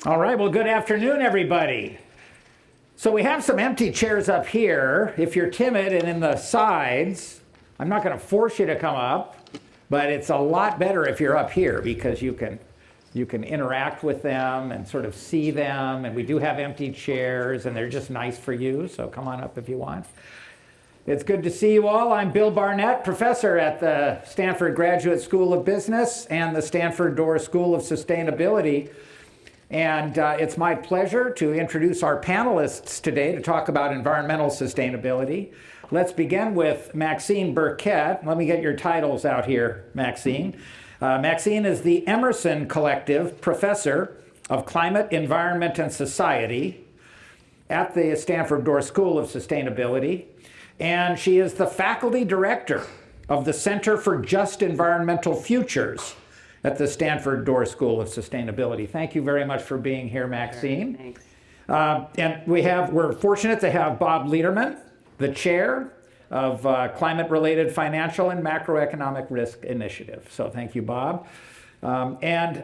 All right, well, good afternoon, everybody. So we have some empty chairs up here. If you're timid and in the sides, I'm not going to force you to come up, but it's a lot better if you're up here because you can interact with them and sort of see them, and we do have empty chairs, and they're just nice for you, so come on up if you want. It's good to see you all. I'm Bill Barnett, professor at the Stanford Graduate School of Business and the Stanford Doerr School of Sustainability. And it's my pleasure to introduce our panelists today to talk about environmental sustainability. Let's begin with Maxine Burkett. Let me get your titles out here, Maxine. Maxine is the Emerson Collective Professor of Climate, Environment, and Society at the Stanford Doerr School of Sustainability. And she is the faculty director of the Center for Just Environmental Futures at the Stanford Doerr School of Sustainability. Thank you very much for being here, Maxine. Thanks. And we're fortunate to have Bob Litterman, the chair of Climate-Related Financial and Macroeconomic Risk Initiative. So thank you, Bob. And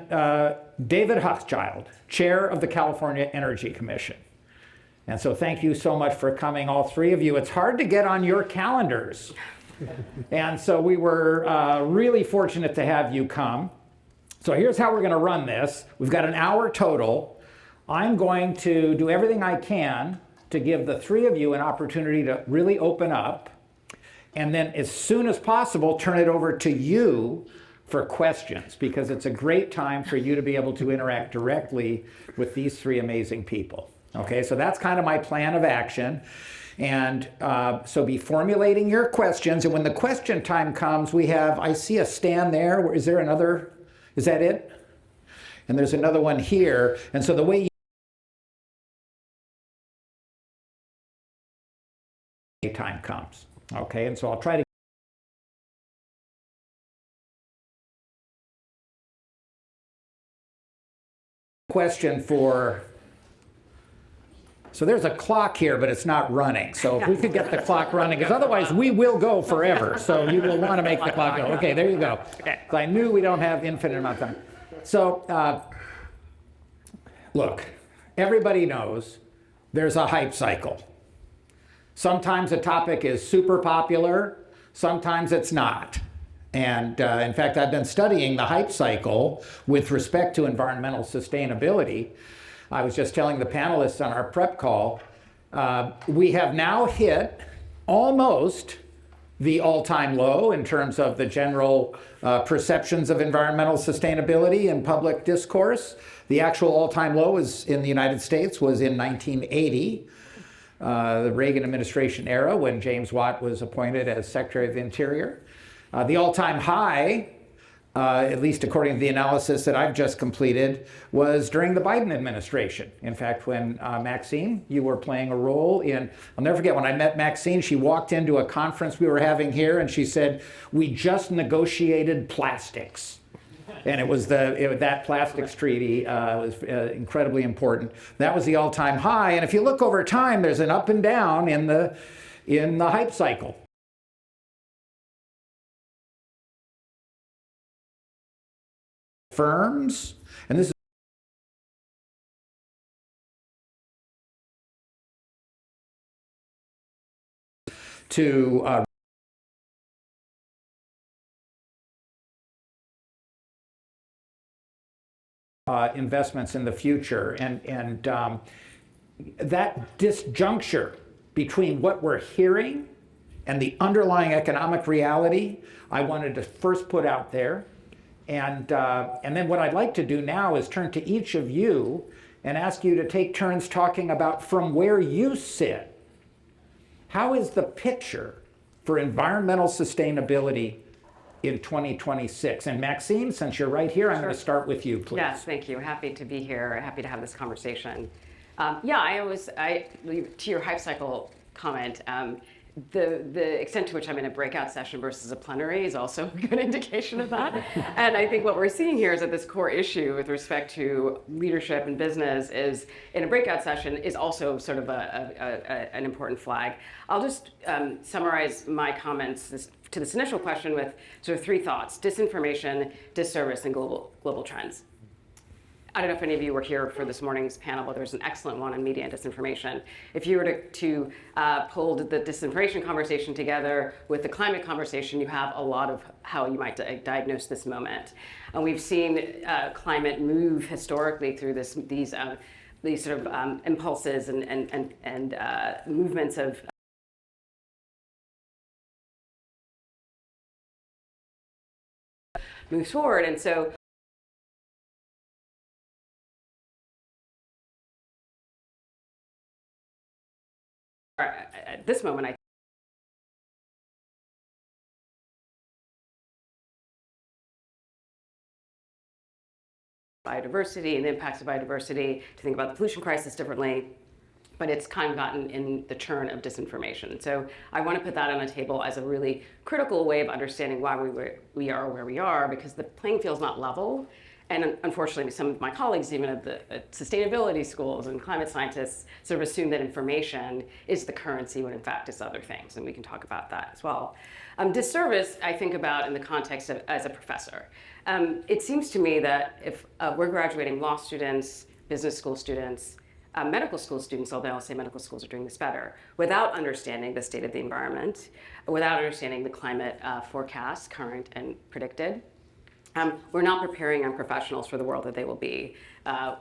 David Hochschild, chair of the California Energy Commission. And so thank you so much for coming, all three of you. It's hard to get on your calendars. And so we were really fortunate to have you come. So here's how we're going to run this. We've got an hour total. I'm going to do everything I can to give the three of you an opportunity to really open up. And then as soon as possible, turn it over to you for questions, because it's a great time for you to be able to interact directly with these three amazing people. Okay, so that's kind of my plan of action. And so be formulating your questions. And when the question time comes, I see a stand there. Is there another? Is that it? And there's another one here. And so the way time comes. Okay, and so I'll try to question for. So there's a clock here, but it's not running. So if we could get the clock running, because otherwise we will go forever. So you will want to make the clock go. Okay, there you go. So I knew we don't have infinite amount of time. So look, everybody knows there's a hype cycle. Sometimes a topic is super popular, sometimes it's not. And in fact, I've been studying the hype cycle with respect to environmental sustainability. I was just telling the panelists on our prep call, we have now hit almost the all-time low in terms of the general perceptions of environmental sustainability in public discourse. The actual all-time low in the United States was in 1980, the Reagan administration era, when James Watt was appointed as Secretary of the Interior. The all-time high, at least according to the analysis that I've just completed, was during the Biden administration. In fact, when Maxine, you were playing a role in, I'll never forget when I met Maxine, she walked into a conference we were having here and she said, "We just negotiated plastics." And it was that plastics treaty was incredibly important. That was the all-time high. And if you look over time, there's an up and down in the hype cycle. Firms, and this is to investments in the future, and that disjuncture between what we're hearing and the underlying economic reality, I wanted to first put out there. And then what I'd like to do now is turn to each of you and ask you to take turns talking about from where you sit. How is the picture for environmental sustainability in 2026? And Maxine, since you're right here, I'm going to start with you, please. Yes, thank you. Happy to be here. Happy to have this conversation. To your hype cycle comment, the extent to which I'm in a breakout session versus a plenary is also a good indication of that. And I think what we're seeing here is that this core issue with respect to leadership and business is, in a breakout session, is also sort of an important flag. I'll just summarize my comments to this initial question with sort of three thoughts: disinformation, disservice, and global trends. I don't know if any of you were here for this morning's panel, but there's an excellent one on media and disinformation. If you were to pull the disinformation conversation together with the climate conversation, you have a lot of how you might diagnose this moment. And we've seen climate move historically through these sort of impulses and movements of moves forward. And so at this moment, biodiversity and the impacts of biodiversity, to think about the pollution crisis differently, but it's kind of gotten in the churn of disinformation. So I want to put that on the table as a really critical way of understanding why we are where we are, because the playing field is not level. And unfortunately, some of my colleagues, even at sustainability schools and climate scientists, sort of assume that information is the currency when in fact it's other things, and we can talk about that as well. Disservice, I think about in the context of as a professor. It seems to me that if we're graduating law students, business school students, medical school students, although I'll say medical schools are doing this better, without understanding the state of the environment, without understanding the climate forecasts, current and predicted, we're not preparing young professionals for the world that they will be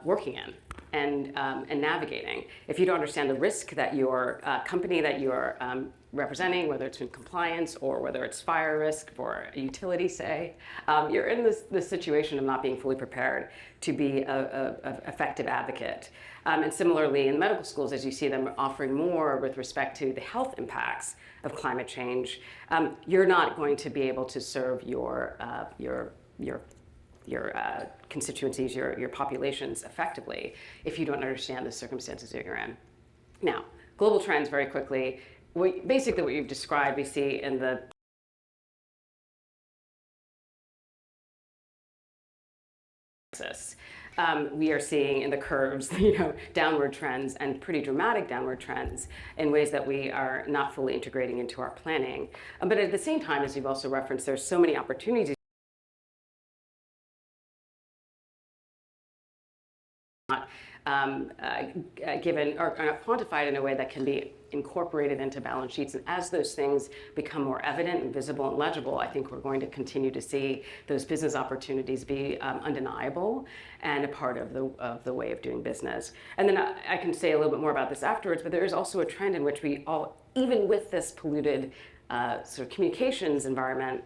working in and navigating. If you don't understand the risk that your company that you're representing, whether it's in compliance or whether it's fire risk for a utility, say, you're in this situation of not being fully prepared to be an effective advocate. And similarly, in medical schools, as you see them offering more with respect to the health impacts of climate change, you're not going to be able to serve your constituencies, your populations effectively if you don't understand the circumstances that you're in. Now, global trends very quickly. Basically what you've described, we see in the we are seeing in the curves, downward trends and pretty dramatic downward trends in ways that we are not fully integrating into our planning. But at the same time, as you've also referenced, there's so many opportunities given or quantified in a way that can be incorporated into balance sheets. And as those things become more evident and visible and legible, I think we're going to continue to see those business opportunities be undeniable and a part of the way of doing business. And then I can say a little bit more about this afterwards, but there is also a trend in which we all, even with this polluted sort of communications environment,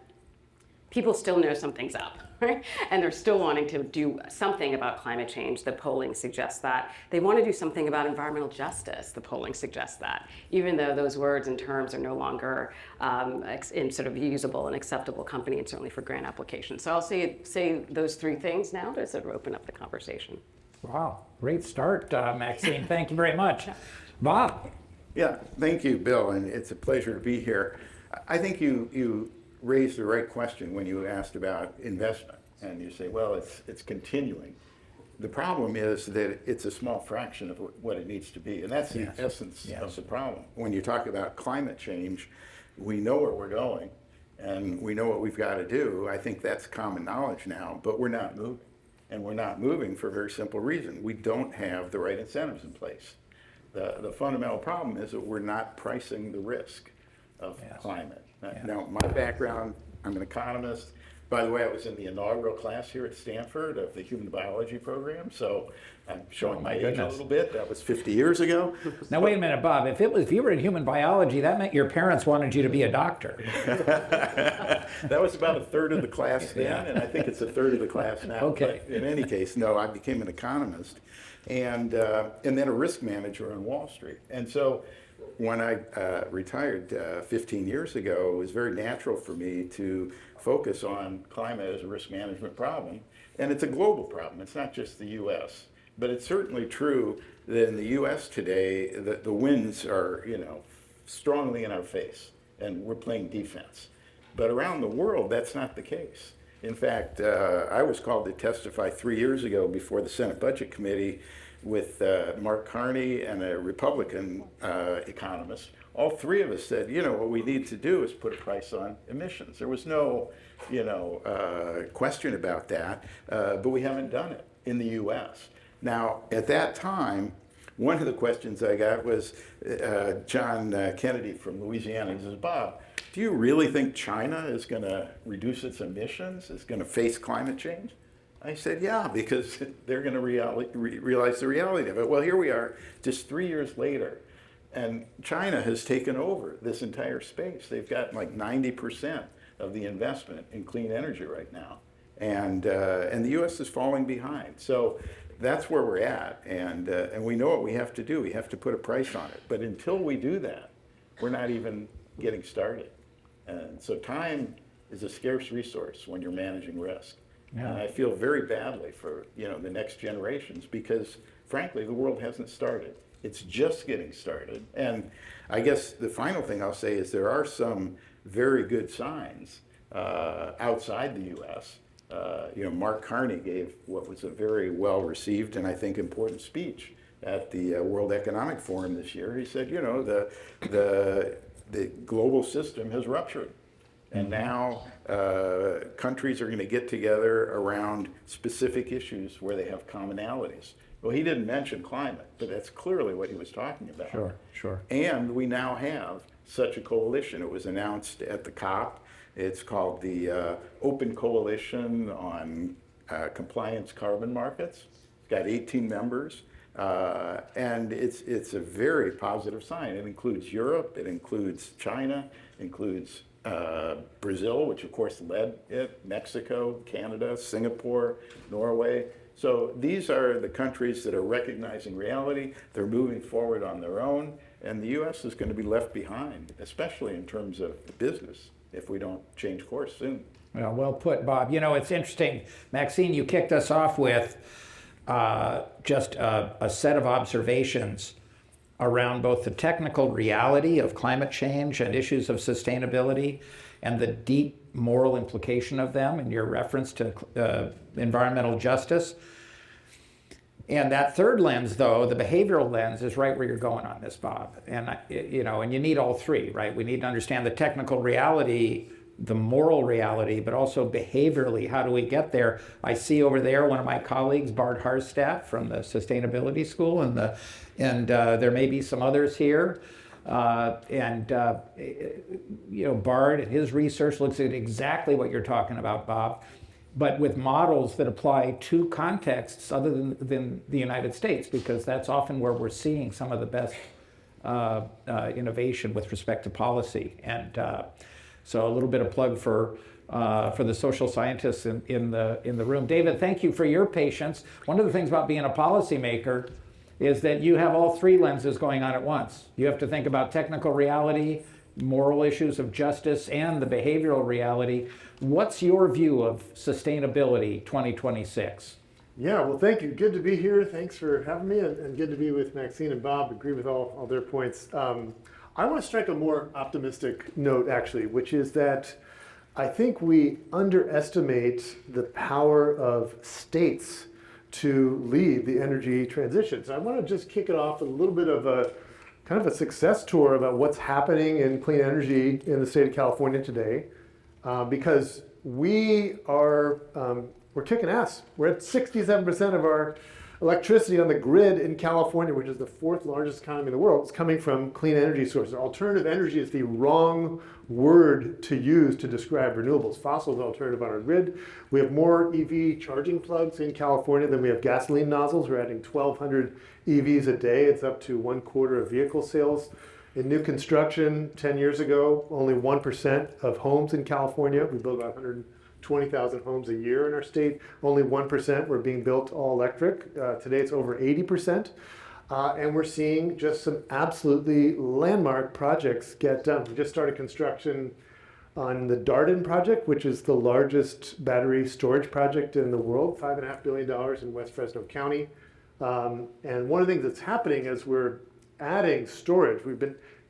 people still know something's up, right? And they're still wanting to do something about climate change. The polling suggests that. They want to do something about environmental justice. The polling suggests that, even though those words and terms are no longer in sort of usable and acceptable company, and certainly for grant applications. So I'll say those three things now to sort of open up the conversation. Wow, great start, Maxine. Thank you very much. Bob. Yeah, thank you, Bill, and it's a pleasure to be here. I think you raised the right question when you asked about investment, and you say, well, it's continuing. The problem is that it's a small fraction of what it needs to be, and that's the essence of the problem. When you talk about climate change, we know where we're going, and we know what we've got to do. I think that's common knowledge now, but we're not moving. And we're not moving for a very simple reason. We don't have the right incentives in place. The fundamental problem is that we're not pricing the risk of climate. Now, my background, I'm an economist. By the way, I was in the inaugural class here at Stanford of the human biology program, so I'm showing my age a little bit. That was 50 years ago. Now, wait a minute, Bob. If you were in human biology, that meant your parents wanted you to be a doctor. That was about a third of the class then, and I think it's a third of the class now. Okay. But in any case, no, I became an economist and then a risk manager on Wall Street. And so when I retired 15 years ago, it was very natural for me to focus on climate as a risk management problem. And it's a global problem. It's not just the U.S. But it's certainly true that in the U.S. today, the winds are, strongly in our face, and we're playing defense. But around the world, that's not the case. In fact, I was called to testify 3 years ago before the Senate Budget Committee with Mark Carney and a Republican economist. All three of us said, what we need to do is put a price on emissions. There was no, question about that, but we haven't done it. in the US. Now, at that time, one of the questions I got was John Kennedy from Louisiana. He says, Bob, do you really think China is going to reduce its emissions, is going to face climate change? I said, yeah, because they're going to realize the reality of it. Well, here we are, just 3 years later, and China has taken over this entire space. They've got like 90% of the investment in clean energy right now. And the U.S. is falling behind. So that's where we're at. And we know what we have to do. We have to put a price on it. But until we do that, we're not even getting started. And so time is a scarce resource when you're managing risk. Yeah. And I feel very badly for the next generations because, frankly, the world hasn't started. It's just getting started. And I guess the final thing I'll say is there are some very good signs outside the U.S. Mark Carney gave what was a very well-received and I think important speech at the World Economic Forum this year. He said, the global system has ruptured. And now countries are going to get together around specific issues where they have commonalities. Well, he didn't mention climate, but that's clearly what he was talking about. Sure. And we now have such a coalition. It was announced at the COP. It's called the Open Coalition on Compliance Carbon Markets. It's got 18 members. And it's a very positive sign. It includes Europe, it includes China, includes Brazil, which of course led it, Mexico, Canada, Singapore, Norway. So these are the countries that are recognizing reality. They're moving forward on their own, and the U.S. is going to be left behind, especially in terms of the business, if we don't change course soon. Well put, Bob. It's interesting. Maxine, you kicked us off with just a set of observations around both the technical reality of climate change and issues of sustainability and the deep moral implication of them in your reference to environmental justice. And that third lens, though, the behavioral lens, is right where you're going on this, Bob. And and you need all three, right? We need to understand the technical reality, the moral reality, but also behaviorally, how do we get there? I see over there one of my colleagues, Bart Harstaff from the Sustainability School, and there may be some others here. Bart and his research looks at exactly what you're talking about, Bob, but with models that apply to contexts other than the United States, because that's often where we're seeing some of the best innovation with respect to policy. And so a little bit of plug for the social scientists in the room. David, thank you for your patience. One of the things about being a policymaker is that you have all three lenses going on at once. You have to think about technical reality, moral issues of justice, and the behavioral reality. What's your view of sustainability 2026? Yeah, well, thank you. Good to be here. Thanks for having me, and good to be with Maxine and Bob. Agree with all their points. I want to strike a more optimistic note, actually, which is that I think we underestimate the power of states to lead the energy transition. So I want to just kick it off with a little bit of a kind of a success tour about what's happening in clean energy in the state of California today, because we're kicking ass. We're at 67% of our electricity on the grid in California, which is the fourth largest economy in the world. It's coming from clean energy sources. Alternative energy is the wrong word to use to describe renewables. Fossil is alternative on our grid. We have more EV charging plugs in California than we have gasoline nozzles. We're adding 1,200 EVs a day. It's up to 1/4 of vehicle sales. In new construction, 10 years ago, only 1% of homes in California. We build about 120,000 homes a year in our state. Only 1% were being built all electric. Today it's over 80%. And we're seeing just some absolutely landmark projects get done. We just started construction on the Darden project, which is the largest battery storage project in the world, $5.5 billion in West Fresno County. And one of the things that's happening as we're adding storage,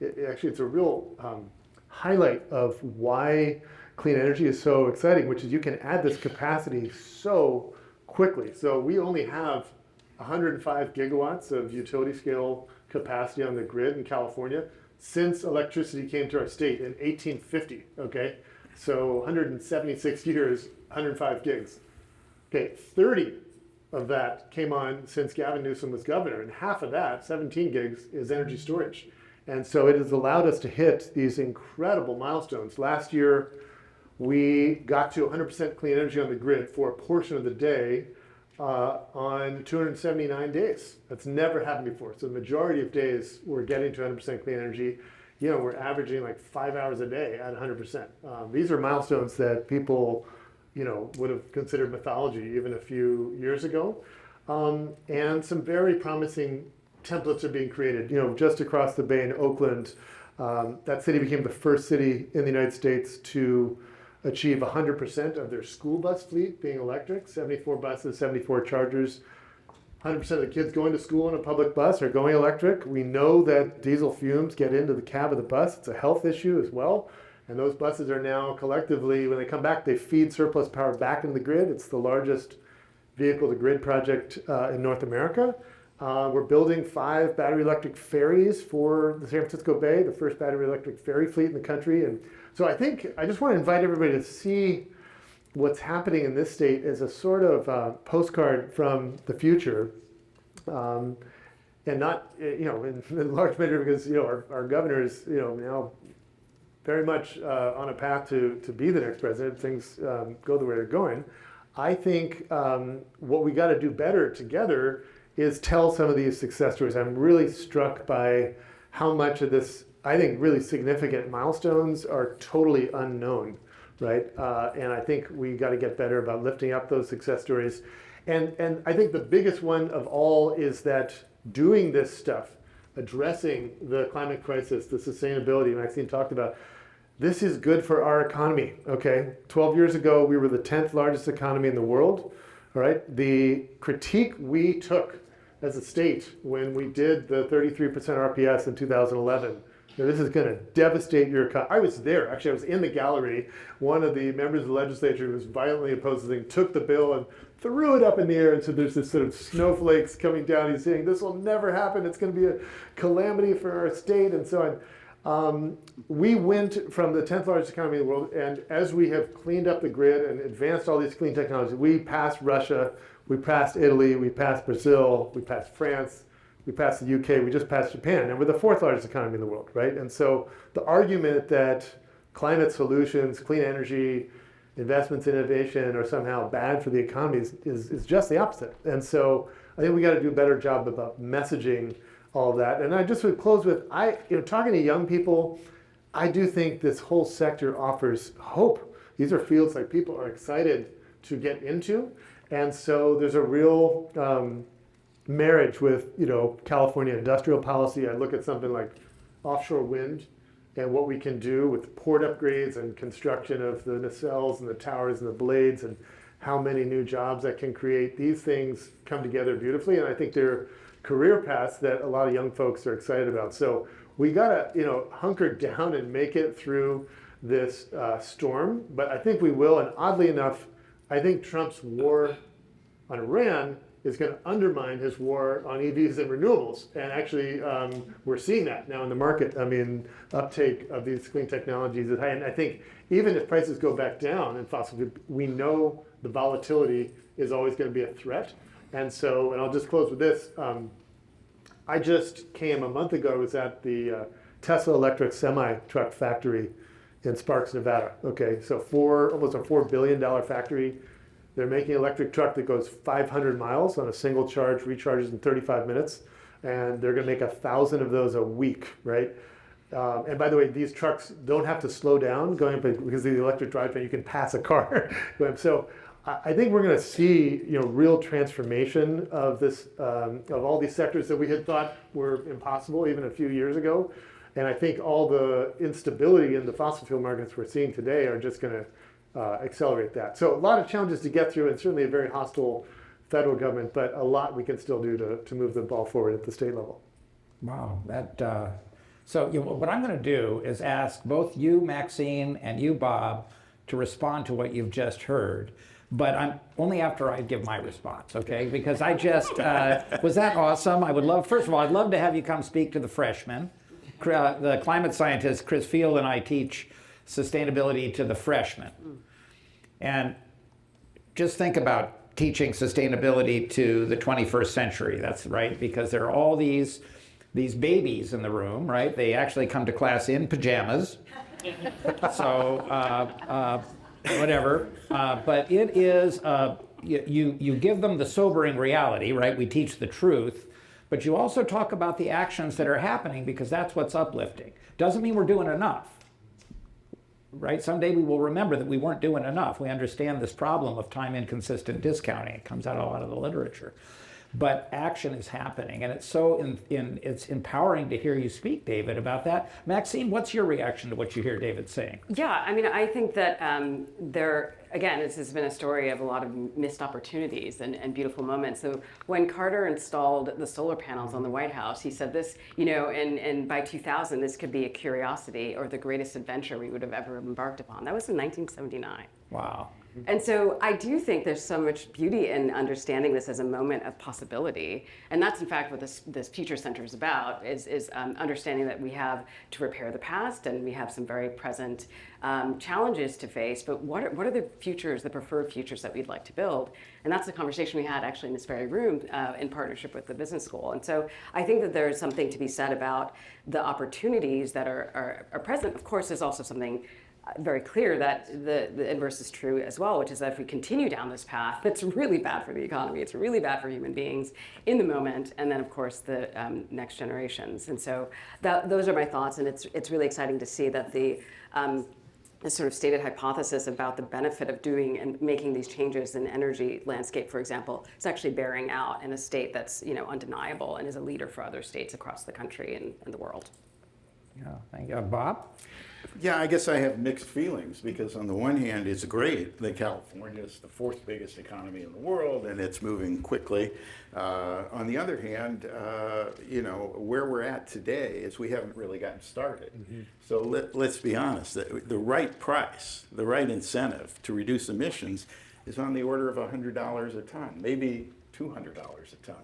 it's a real highlight of why clean energy is so exciting, which is you can add this capacity so quickly. So we only have 105 gigawatts of utility scale capacity on the grid in California since electricity came to our state in 1850, okay? So 176 years, 105 gigs. Okay, 30 of that came on since Gavin Newsom was governor, and half of that, 17 gigs, is energy storage. And so it has allowed us to hit these incredible milestones. Last year, we got to 100% clean energy on the grid for a portion of the day on 279 days. That's never happened before. So the majority of days we're getting to 100% clean energy. You know, we're averaging like 5 hours a day at 100%. These are milestones that people, you know, would have considered mythology even a few years ago. And some very promising templates are being created. You know, just across the bay in Oakland, that city became the first city in the United States to achieve 100% of their school bus fleet being electric, 74 buses, 74 chargers. 100% of the kids going to school in a public bus are going electric. We know that diesel fumes get into the cab of the bus. It's a health issue as well. And those buses are now collectively, when they come back, they feed surplus power back into the grid. It's the largest vehicle-to-grid project in North America. We're building 5 battery electric ferries for the San Francisco Bay, the first battery electric ferry fleet in the country. And so I think I just want to invite everybody to see what's happening in this state as a sort of postcard from the future. And not, you know, in large measure because, you know, our governor is, you know, now very much on a path to be the next president. Things go the way they're going. I think what we got to do better together is tell some of these success stories. I'm really struck by how much of this, I think, really significant milestones are totally unknown, right? And I think we got to get better about lifting up those success stories. And I think the biggest one of all is that doing this stuff, addressing the climate crisis, the sustainability Maxine talked about, this is good for our economy, okay? 12 years ago, we were the 10th largest economy in the world, all right? The critique we took as a state when we did the 33% RPS in 2011, this is going to devastate your economy. I was there, actually, I was in the gallery. One of the members of the legislature who was violently opposed to the thing took the bill and threw it up in the air, and so there's this sort of snowflakes coming down. He's saying, this will never happen. It's going to be a calamity for our state, and so on. We went from the 10th largest economy in the world, and as we have cleaned up the grid and advanced all these clean technologies, we passed Russia, we passed Italy, we passed Brazil, we passed France, we passed the UK, we just passed Japan, and we're the 4th largest economy in the world, right? And so the argument that climate solutions, clean energy, investments in innovation are somehow bad for the economy is just the opposite. And so I think we got to do a better job about messaging all of that. And I just would close with, talking to young people, I do think this whole sector offers hope. These are fields like people are excited to get into. And so there's a real marriage with, you know, California industrial policy. I look at something like offshore wind and what we can do with port upgrades and construction of the nacelles and the towers and the blades and how many new jobs that can create. These things come together beautifully, and I think they're career paths that a lot of young folks are excited about. So we gotta, you know, hunker down and make it through this storm, but I think we will. And oddly enough, I think Trump's war on Iran is going to undermine his war on EVs and renewables. And actually, we're seeing that now in the market. I mean, uptake of these clean technologies is high. And I think even if prices go back down in fossil fuel, we know the volatility is always going to be a threat. And so, and I'll just close with this. I just came a month ago, I was at the Tesla electric semi-truck factory in Sparks, Nevada. Okay, so almost a $4 billion factory. They're making an electric truck that goes 500 miles on a single charge, recharges in 35 minutes, and they're going to make 1,000 of those a week, right? And by the way, these trucks don't have to slow down because of the electric drivetrain. You can pass a car. So I think we're going to see, you know, real transformation of this, of all these sectors that we had thought were impossible even a few years ago. And I think all the instability in the fossil fuel markets we're seeing today are just going to accelerate that. So a lot of challenges to get through, and certainly a very hostile federal government, but a lot we can still do to move the ball forward at the state level. Wow, so what I'm going to do is ask both you, Maxine, and you, Bob, to respond to what you've just heard. But I'm only after I give my response, okay? Because I just, was that awesome? First of all, I'd love to have you come speak to the freshmen. The climate scientist, Chris Field, and I teach sustainability to the freshmen. And just think about teaching sustainability to the 21st century. That's right, because there are all these babies in the room, right? They actually come to class in pajamas. So whatever. But it is, you give them the sobering reality, right? We teach the truth, but you also talk about the actions that are happening because that's what's uplifting. Doesn't mean we're doing enough. Right? Someday we will remember that we weren't doing enough. We understand this problem of time inconsistent discounting. It comes out a lot of the literature. But action is happening, and it's so it's empowering to hear you speak, David, about that. Maxine, what's your reaction to what you hear David saying? Yeah, I mean, I think that again, this has been a story of a lot of missed opportunities and beautiful moments. So when Carter installed the solar panels on the White House, he said this, and by 2000, this could be a curiosity or the greatest adventure we would have ever embarked upon. That was in 1979. Wow. And so I do think there's so much beauty in understanding this as a moment of possibility. And that's in fact what this Future Center is about, is understanding that we have to repair the past and we have some very present challenges to face, but what are the futures, the preferred futures that we'd like to build? And that's the conversation we had actually in this very room in partnership with the business school. And so I think that there's something to be said about the opportunities that are present. Of course, there's also something very clear that the inverse is true as well, which is that if we continue down this path, it's really bad for the economy. It's really bad for human beings in the moment, and then of course the next generations. And so those are my thoughts, and it's really exciting to see that the sort of stated hypothesis about the benefit of doing and making these changes in energy landscape, for example, is actually bearing out in a state that's undeniable and is a leader for other states across the country and the world. Yeah, thank you. Bob? Yeah, I guess I have mixed feelings because on the one hand, it's great that California is the fourth biggest economy in the world and it's moving quickly. On the other hand, where we're at today is we haven't really gotten started. Mm-hmm. So let's be honest, the right price, the right incentive to reduce emissions is on the order of $100 a ton, maybe $200 a ton.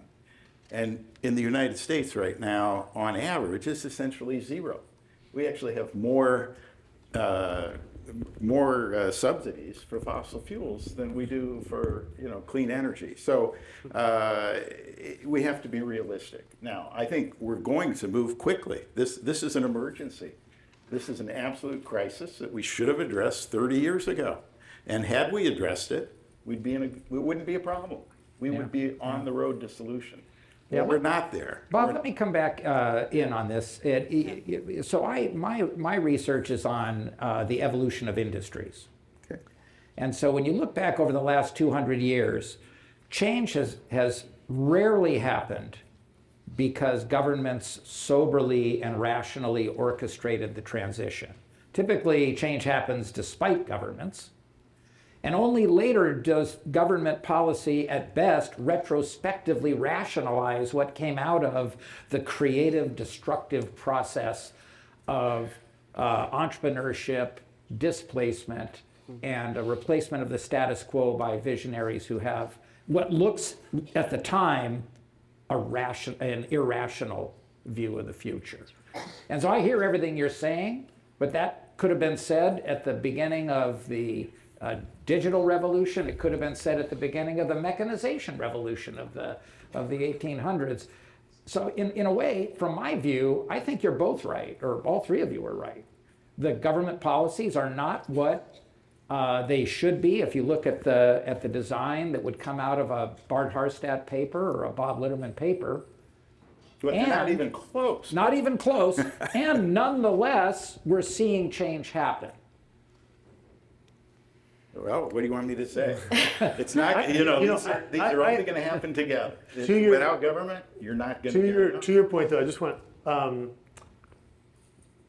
And in the United States right now, on average, it's essentially zero. We actually have more subsidies for fossil fuels than we do for clean energy. So we have to be realistic. Now, I think we're going to move quickly. This is an emergency. This is an absolute crisis that we should have addressed 30 years ago. And had we addressed it, it wouldn't be a problem. We would be on the road to solution. Yeah, we're not there. Bob, let me come back in on this. My research is on the evolution of industries. Okay. And so when you look back over the last 200 years, change has rarely happened because governments soberly and rationally orchestrated the transition. Typically, change happens despite governments. And only later does government policy, at best, retrospectively rationalize what came out of the creative, destructive process of entrepreneurship, displacement, and a replacement of the status quo by visionaries who have what looks, at the time, an irrational view of the future. And so I hear everything you're saying, but that could have been said at the beginning of the digital revolution. It could have been said at the beginning of the mechanization revolution of the 1800s. So in a way, from my view, I think you're both right, or all three of you are right. The government policies are not what they should be. If you look at the design that would come out of a Bart Harstadt paper or a Bob Litterman paper, but they're not even close. Not even close. And nonetheless, we're seeing change happen. Well, what do you want me to say? It's not, these are only going to happen together. Without government, you're not going to. To your point, though, I just want,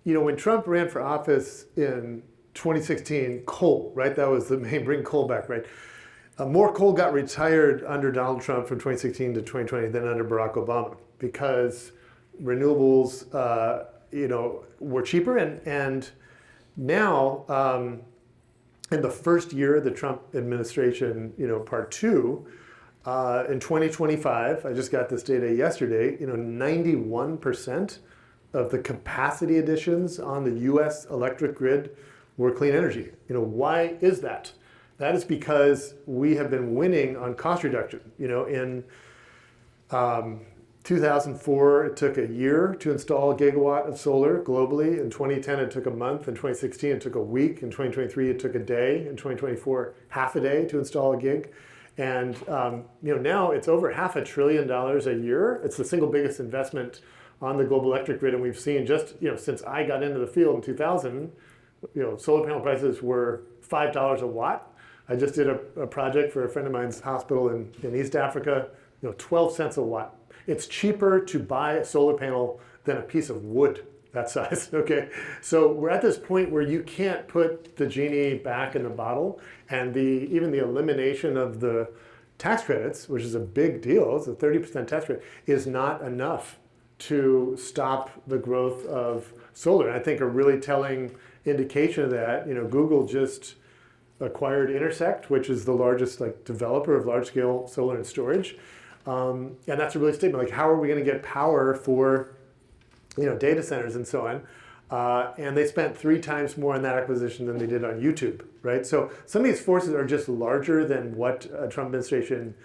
when Trump ran for office in 2016, coal, right? That was the main, bring coal back, right? More coal got retired under Donald Trump from 2016 to 2020 than under Barack Obama because renewables, were cheaper, and now. In the first year of the Trump administration, part two, in 2025, I just got this data yesterday, 91% of the capacity additions on the US electric grid were clean energy. Why is that? That is because we have been winning on cost reduction. In 2004, it took a year to install a gigawatt of solar globally. In 2010, it took a month. In 2016, it took a week. In 2023, it took a day. In 2024, half a day to install a gig. And now it's over $500 billion a year. It's the single biggest investment on the global electric grid, and we've seen just since I got into the field in 2000, solar panel prices were $5 a watt. I just did a project for a friend of mine's hospital in East Africa, 12 cents a watt. It's cheaper to buy a solar panel than a piece of wood that size, okay? So we're at this point where you can't put the genie back in the bottle, and even the elimination of the tax credits, which is a big deal, it's a 30% tax credit, is not enough to stop the growth of solar. And I think a really telling indication of that, Google just acquired Intersect, which is the largest developer of large-scale solar and storage. And that's a really statement, how are we going to get power for data centers and so on? And they spent 3 times more on that acquisition than they did on YouTube, right? So some of these forces are just larger than what a Trump administration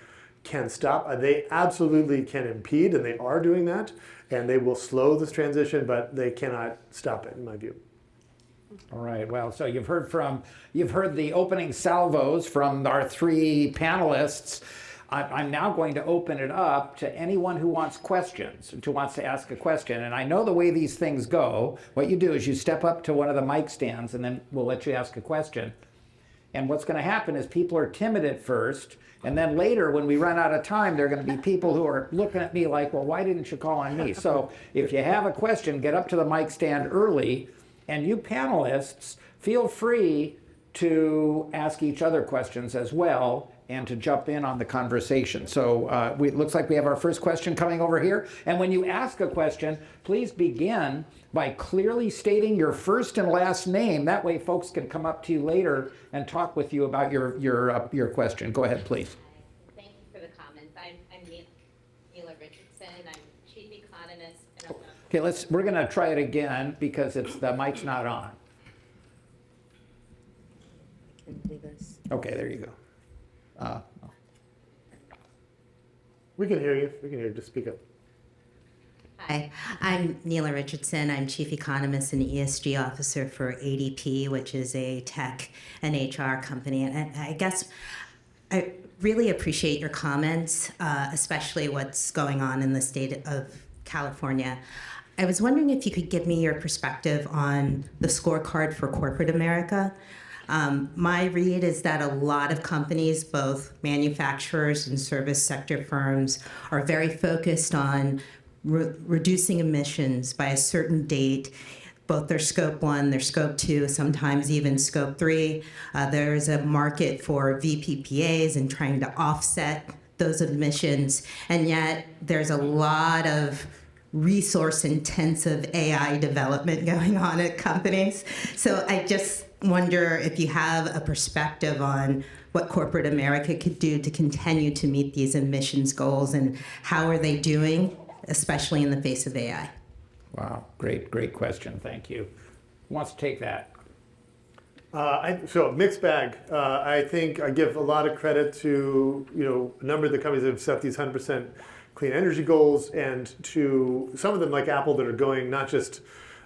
can stop. They absolutely can impede, and they are doing that, and they will slow this transition, but they cannot stop it, in my view. All right. Well, so you've heard the opening salvos from our 3 panelists. I'm now going to open it up to anyone who wants questions, who wants to ask a question. And I know the way these things go. What you do is you step up to one of the mic stands, and then we'll let you ask a question. And what's going to happen is people are timid at first, and then later, when we run out of time, there are going to be people who are looking at me like, well, why didn't you call on me? So if you have a question, get up to the mic stand early. And you panelists, feel free to ask each other questions as well and to jump in on the conversation. So it looks like we have our first question coming over here. And when you ask a question, please begin by clearly stating your first and last name. That way folks can come up to you later and talk with you about your question. Go ahead, please. Thank you for the comments. I'm Neela Richardson. I'm chief economist. Okay, we're going to try it again because the mic's not on. I can do this. Okay, there you go. We can hear you. We can hear you. Just speak up. Hi, I'm Neela Richardson. I'm chief economist and ESG officer for ADP, which is a tech and HR company. And I guess I really appreciate your comments, especially what's going on in the state of California. I was wondering if you could give me your perspective on the scorecard for corporate America. My read is that a lot of companies, both manufacturers and service sector firms, are very focused on reducing emissions by a certain date, both their scope 1, their scope 2, sometimes even scope 3. There is a market for VPPAs and trying to offset those emissions, and yet there's a lot of resource-intensive AI development going on at companies. So I just wonder if you have a perspective on what corporate America could do to continue to meet these emissions goals, and how are they doing, especially in the face of AI? Wow, great question. Thank you. Who wants to take that? So mixed bag. I think I give a lot of credit to a number of the companies that have set these 100% clean energy goals, and to some of them like Apple that are going, not just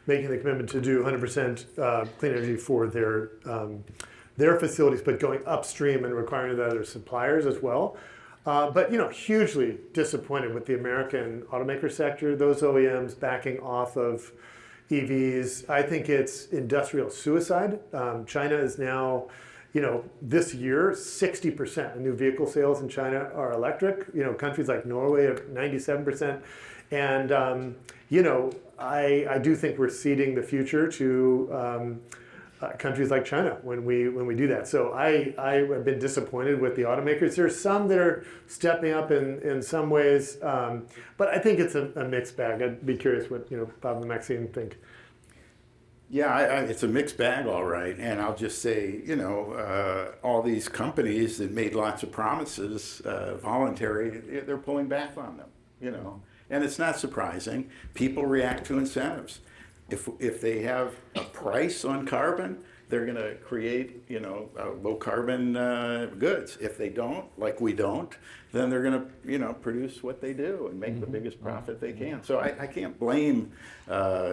making the commitment to do 100% clean energy for their facilities, but going upstream and requiring that other suppliers as well. But hugely disappointed with the American automaker sector, those OEMs backing off of EVs. I think it's industrial suicide. China is now, this year, 60% of new vehicle sales in China are electric. Countries like Norway are 97%. And, I do think we're ceding the future to countries like China when we do that. So I have been disappointed with the automakers. There's some that are stepping up in some ways, but I think it's a mixed bag. I'd be curious what Bob and Maxine think. Yeah, it's a mixed bag, all right. And I'll just say, all these companies that made lots of promises, voluntary, they're pulling back on them, And it's not surprising. People react to incentives. If they have a price on carbon, they're going to create, low carbon goods. If they don't, like we don't, then they're going to, produce what they do and make the biggest profit they can. So I can't blame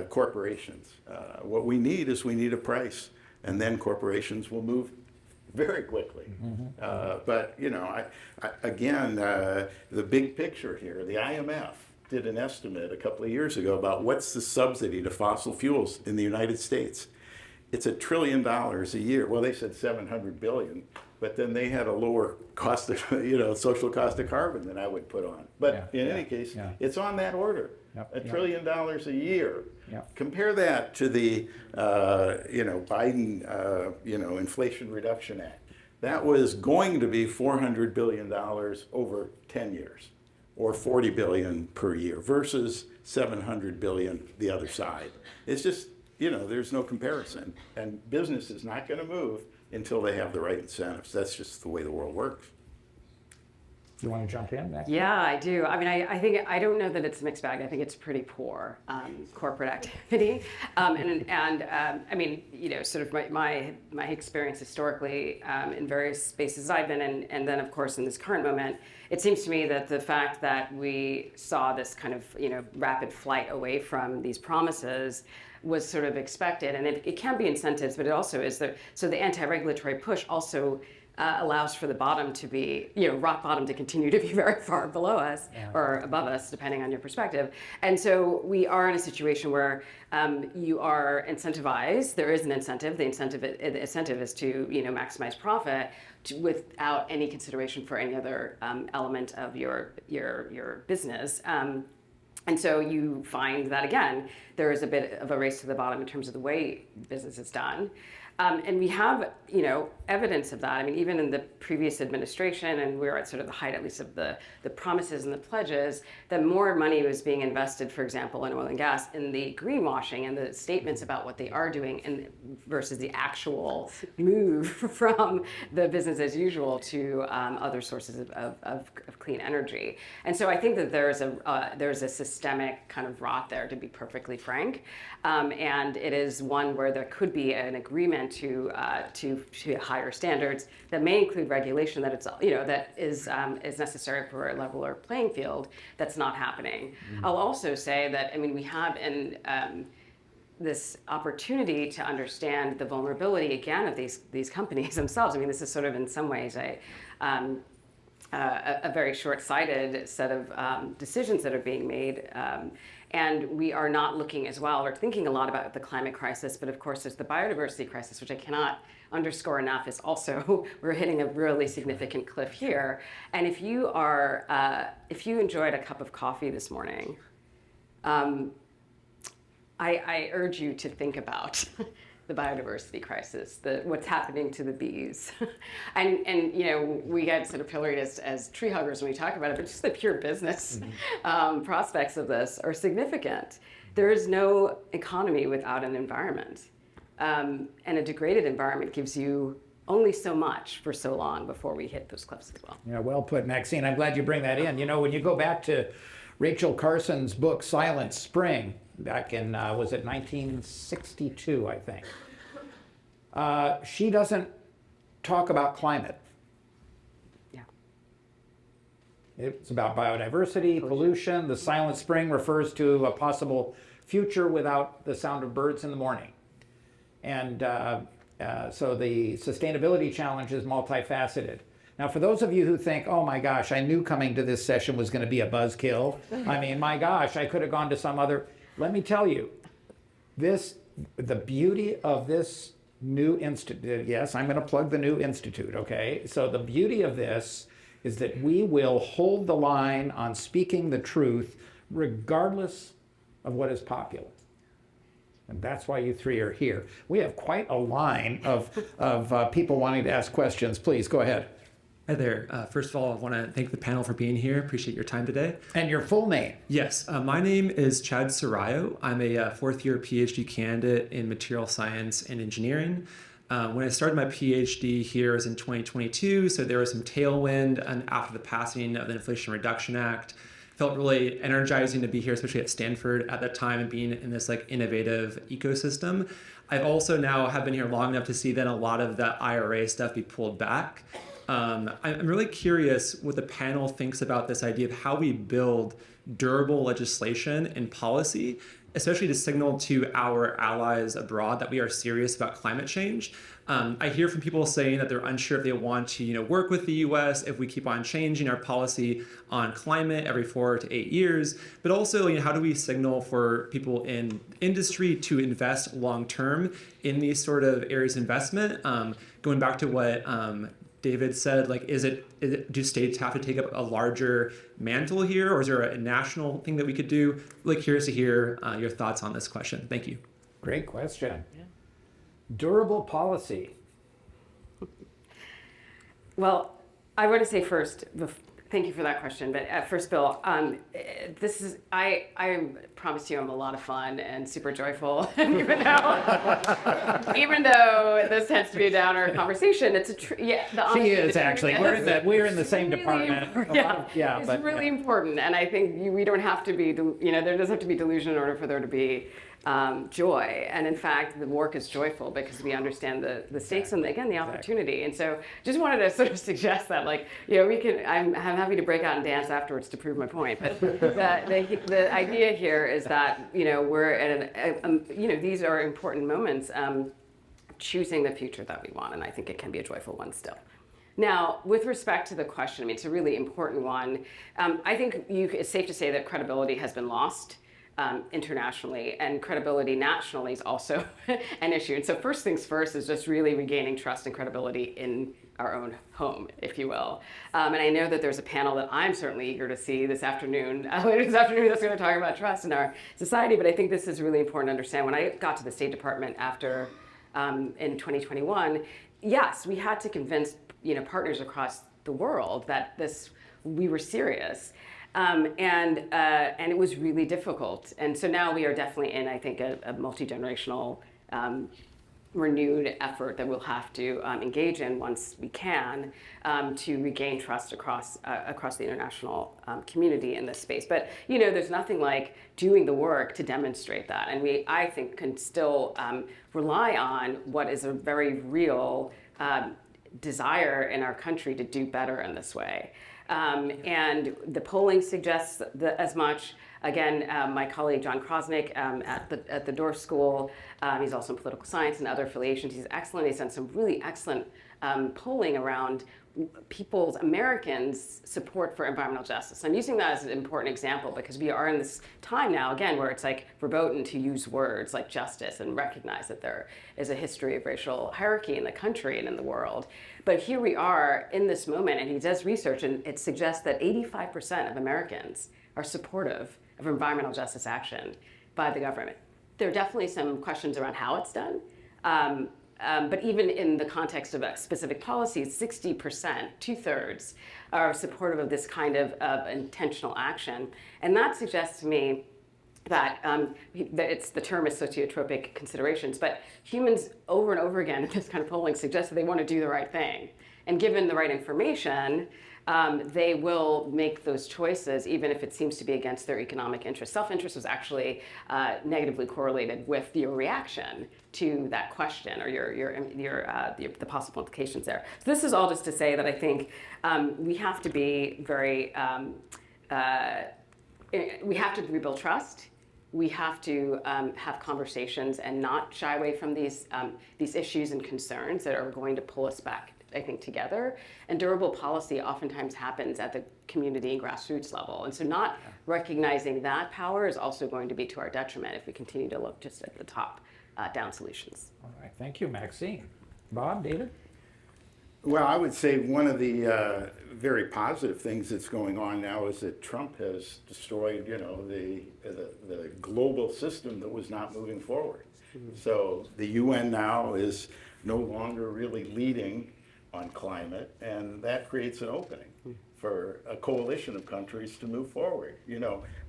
corporations. What we need is a price, and then corporations will move very quickly. But, again, the big picture here, the IMF did an estimate a couple of years ago about what's the subsidy to fossil fuels in the United States. It's $1 trillion a year. Well, they said 700 billion, but then they had a lower cost of, social cost of carbon than I would put on. But in any case, it's on that order. $1 trillion a year. Compare that to the, Biden, Inflation Reduction Act. That was going to be $400 billion over 10 years, or 40 billion per year, versus 700 billion the other side. It's just, there's no comparison. And business is not going to move until they have the right incentives. That's just the way the world works. You want to jump in? Maxine? Yeah, I do. I mean, I don't know that it's a mixed bag. I think it's pretty poor corporate activity. I mean, sort of my experience historically in various spaces I've been in, and then of course in this current moment, it seems to me that the fact that we saw this kind of, rapid flight away from these promises was sort of expected. And it can be incentives, but it also is so the anti-regulatory push also allows for the bottom to be, rock bottom to continue to be very far below us or above us, depending on your perspective. And so we are in a situation where you are incentivized. There is an incentive. The incentive is to, maximize profit without any consideration for any other element of your business. And so you find that, again, there is a bit of a race to the bottom in terms of the way business is done. And we have, evidence of that. I mean, even in the previous administration, and we were at sort of the height, at least, of the promises and the pledges, that more money was being invested, for example, in oil and gas, in the greenwashing and the statements about what they are doing, and versus the actual move from the business as usual to other sources of clean energy. And so I think that there's a systemic kind of rot there, to be perfectly frank, and it is one where there could be an agreement to higher standards that may include regulation that that is necessary for a leveler playing field. That's not happening. I'll also say that we have this opportunity to understand the vulnerability again of these companies themselves. I mean, this is sort of in some ways a very short-sighted set of decisions that are being made. And we are not looking as well, or thinking a lot about the climate crisis, but of course there's the biodiversity crisis, which I cannot underscore enough, is also, we're hitting a really significant cliff here. And if you enjoyed a cup of coffee this morning, I urge you to think about the biodiversity crisis, what's happening to the bees. and we get sort of pilloried as tree huggers when we talk about it, but just the pure business prospects of this are significant. There is no economy without an environment. And a degraded environment gives you only so much for so long before we hit those cliffs as well. Yeah, well put, Maxine. I'm glad you bring that in. When you go back to Rachel Carson's book, Silent Spring, back in, was it 1962, I think. She doesn't talk about climate. Yeah. It's about biodiversity, pollution. The Silent Spring refers to a possible future without the sound of birds in the morning. And so the sustainability challenge is multifaceted. Now, for those of you who think, oh my gosh, I knew coming to this session was going to be a buzzkill. I mean, my gosh, I could have gone to some other. Let me tell you, the beauty of this new institute, yes, I'm going to plug the new institute, okay? So the beauty of this is that we will hold the line on speaking the truth regardless of what is popular. And that's why you three are here. We have quite a line of people wanting to ask questions. Please, go ahead. Hi there. First of all, I want to thank the panel for being here. Appreciate your time today. And your full name? Yes. My name is Chad Sarayo. I'm a fourth-year PhD candidate in material science and engineering. When I started my PhD here was in 2022, so there was some tailwind after the passing of the Inflation Reduction Act. felt really energizing to be here, especially at Stanford at that time and being in this like innovative ecosystem. I've also now have been here long enough to see that a lot of that IRA stuff be pulled back. I'm really curious what the panel thinks about this idea of how we build durable legislation and policy, especially to signal to our allies abroad that we are serious about climate change. I hear from people saying that they're unsure if they want to, work with the U.S. if we keep on changing our policy on climate every 4 to 8 years. But also, how do we signal for people in industry to invest long term in these sort of areas of investment? Going back to what David said, do states have to take up a larger mantle here, or is there a national thing that we could do? Really curious to hear your thoughts on this question. Thank you. Great question. Yeah. Durable policy. Well, I want to say first, thank you for that question. But first, Bill, I promise you I'm a lot of fun and super joyful. And even though this tends to be a downer conversation, it's she is actually. We're in the same department. It's really important. And I think we don't have to be, there doesn't have to be delusion in order for there to be joy. And in fact, the work is joyful because we understand the stakes and, again, the opportunity. And so just wanted to sort of suggest that, I'm happy to break out and dance afterwards to prove my point. But the idea here is that, we're at these are important moments, choosing the future that we want. And I think it can be a joyful one still. Now, with respect to the question, it's a really important one. I think it's safe to say that credibility has been lost internationally, and credibility nationally is also an issue. And so first things first is just really regaining trust and credibility in our own home, if you will. And I know that there's a panel that I'm certainly eager to see this afternoon, later this afternoon, that's going to talk about trust in our society. But I think this is really important to understand. When I got to the State Department after in 2021, yes, we had to convince partners across the world that we were serious. And it was really difficult. And so now we are definitely in, I think, a multi-generational renewed effort that we'll have to engage in once we can to regain trust across the international community in this space. But, there's nothing like doing the work to demonstrate that. And I think, can still rely on what is a very real desire in our country to do better in this way. And the polling suggests as much. Again, my colleague John Krosnick at the Doerr School, he's also in political science and other affiliations. He's excellent. He's done some really excellent polling around Americans' support for environmental justice. I'm using that as an important example because we are in this time now, again, where it's verboten to use words like justice and recognize that there is a history of racial hierarchy in the country and in the world. But here we are in this moment, and he does research, and it suggests that 85% of Americans are supportive of environmental justice action by the government. There are definitely some questions around how it's done. But even in the context of specific policies, 60%, 2/3, are supportive of this kind of intentional action. And that suggests to me that the term is sociotropic considerations, but humans over and over again in this kind of polling suggest that they want to do the right thing. And given the right information, they will make those choices, even if it seems to be against their economic interest. Self-interest was actually negatively correlated with your reaction to that question or the possible implications there. So this is all just to say that I think we have to be we have to rebuild trust. We have to have conversations and not shy away from these issues and concerns that are going to pull us back, I think, together. And durable policy oftentimes happens at the community and grassroots level. And so not recognizing that power is also going to be to our detriment if we continue to look just at the top-down solutions. All right, thank you, Maxine. Bob, David? Well, I would say one of the very positive things that's going on now is that Trump has destroyed, the global system that was not moving forward. So the UN now is no longer really leading on climate, and that creates an opening for a coalition of countries to move forward.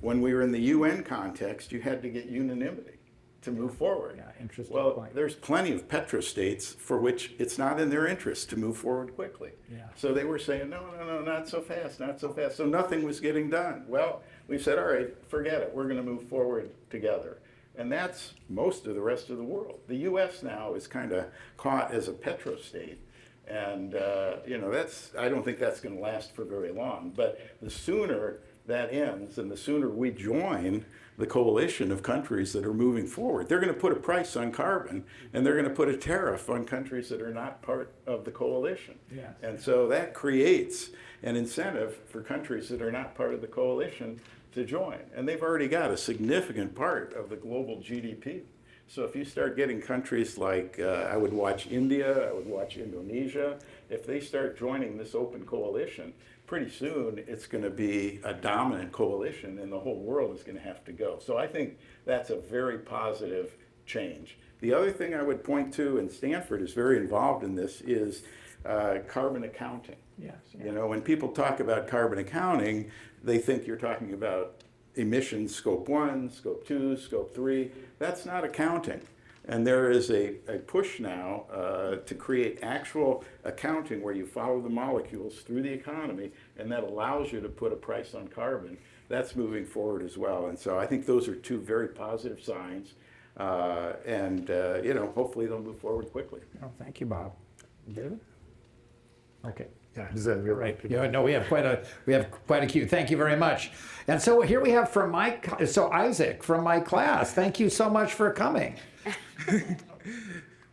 When we were in the UN context, you had to get unanimity. to move forward. Yeah, interesting Well, point. there's plenty of petrostates for which it's not in their interest to move forward quickly. Yeah. So they were saying, no, not so fast, not so fast. So nothing was getting done. Well, we said, all right, forget it. We're going to move forward together. And that's most of the rest of the world. The U.S. now is kind of caught as a petrostate. And, I don't think that's going to last for very long. But the sooner that ends and the sooner we join the coalition of countries that are moving forward, they're going to put a price on carbon and they're going to put a tariff on countries that are not part of the coalition. Yes. And so that creates an incentive for countries that are not part of the coalition to join. And they've already got a significant part of the global GDP. So if you start getting countries like, I would watch India, I would watch Indonesia, if they start joining this open coalition, pretty soon it's going to be a dominant coalition and the whole world is going to have to go. So I think that's a very positive change. The other thing I would point to, and Stanford is very involved in this, is carbon accounting. Yes. You know, when people talk about carbon accounting, they think you're talking about emissions scope 1, scope 2, scope 3. That's not accounting. And there is a push now to create actual accounting where you follow the molecules through the economy, and that allows you to put a price on carbon. That's moving forward as well. And so I think those are two very positive signs. Hopefully they'll move forward quickly. Oh, thank you, Bob. David? Okay. Yeah, does that feel Right. Yeah, no, we have quite a queue. Thank you very much. And so here we have from Isaac from my class. Thank you so much for coming.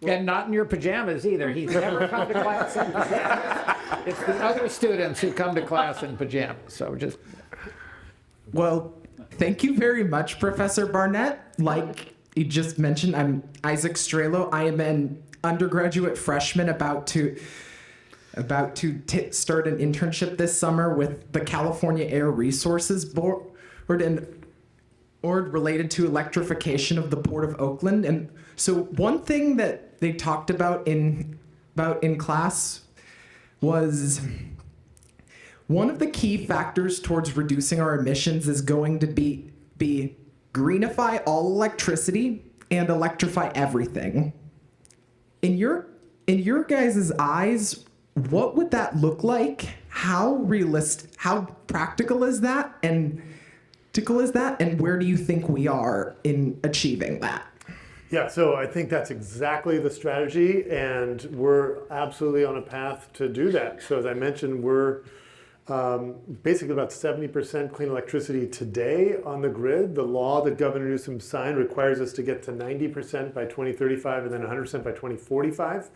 And not in your pajamas either. He's never come to class in pajamas. It's the other students who come to class in pajamas. So just. Well, thank you very much, Professor Barnett. Like you just mentioned, I'm Isaac Strelo. I am an undergraduate freshman about to start an internship this summer with the California Air Resources Board related to electrification of the Port of Oakland. And so one thing that they talked about in class was one of the key factors towards reducing our emissions is going to be greenify all electricity and electrify everything. In your guys' eyes, what would that look like? How practical is that? And where do you think we are in achieving that? Yeah, so I think that's exactly the strategy, and we're absolutely on a path to do that. So as I mentioned, we're basically about 70% clean electricity today on the grid. The law that Governor Newsom signed requires us to get to 90% by 2035 and then 100% by 2045.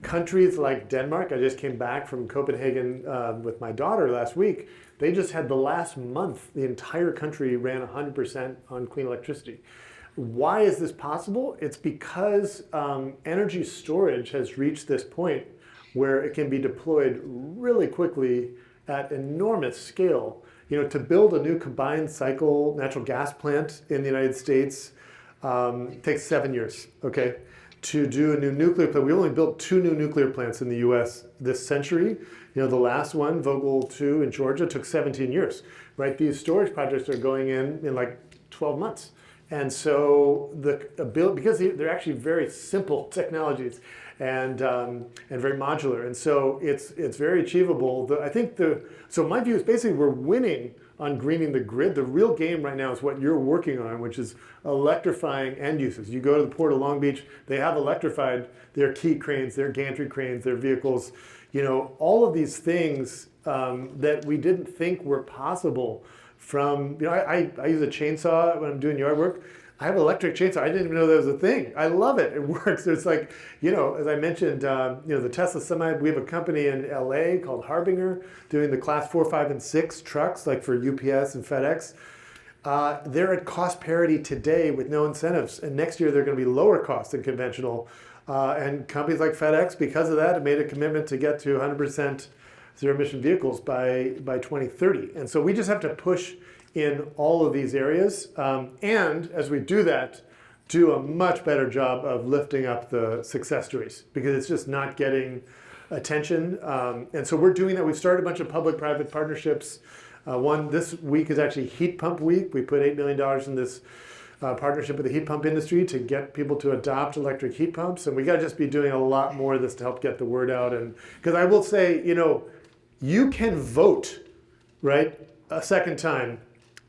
Countries like Denmark, I just came back from Copenhagen with my daughter last week, they just had the last month, the entire country ran 100% on clean electricity. Why is this possible? It's because energy storage has reached this point where it can be deployed really quickly at enormous scale. You know, to build a new combined cycle natural gas plant in the United States takes 7 years, okay? To do a new nuclear plant, we only built 2 new nuclear plants in the US this century. You know, the last one, Vogtle 2 in Georgia, took 17 years, right? These storage projects are going in like 12 months. And so because they're actually very simple technologies and very modular. And so it's very achievable. So my view is basically we're winning on greening the grid. The real game right now is what you're working on, which is electrifying end uses. You go to the Port of Long Beach, they have electrified their key cranes, their gantry cranes, their vehicles. You know, all of these things that we didn't think were possible from, I use a chainsaw when I'm doing yard work. I have an electric chainsaw. I didn't even know that was a thing. I love it. It works. It's like, as I mentioned, the Tesla Semi, we have a company in LA called Harbinger doing the class 4, 5, and 6 trucks, like for UPS and FedEx. They're at cost parity today with no incentives. And next year, they're going to be lower cost than conventional. And companies like FedEx, because of that, have made a commitment to get to 100% zero emission vehicles by 2030. And so we just have to push in all of these areas. And as we do that, do a much better job of lifting up the success stories because it's just not getting attention. And so we're doing that. We've started a bunch of public-private partnerships. One this week is actually Heat Pump Week. We put $8 million in this partnership with the heat pump industry to get people to adopt electric heat pumps. And we got to just be doing a lot more of this to help get the word out. And because I will say, you can vote, right, a second time.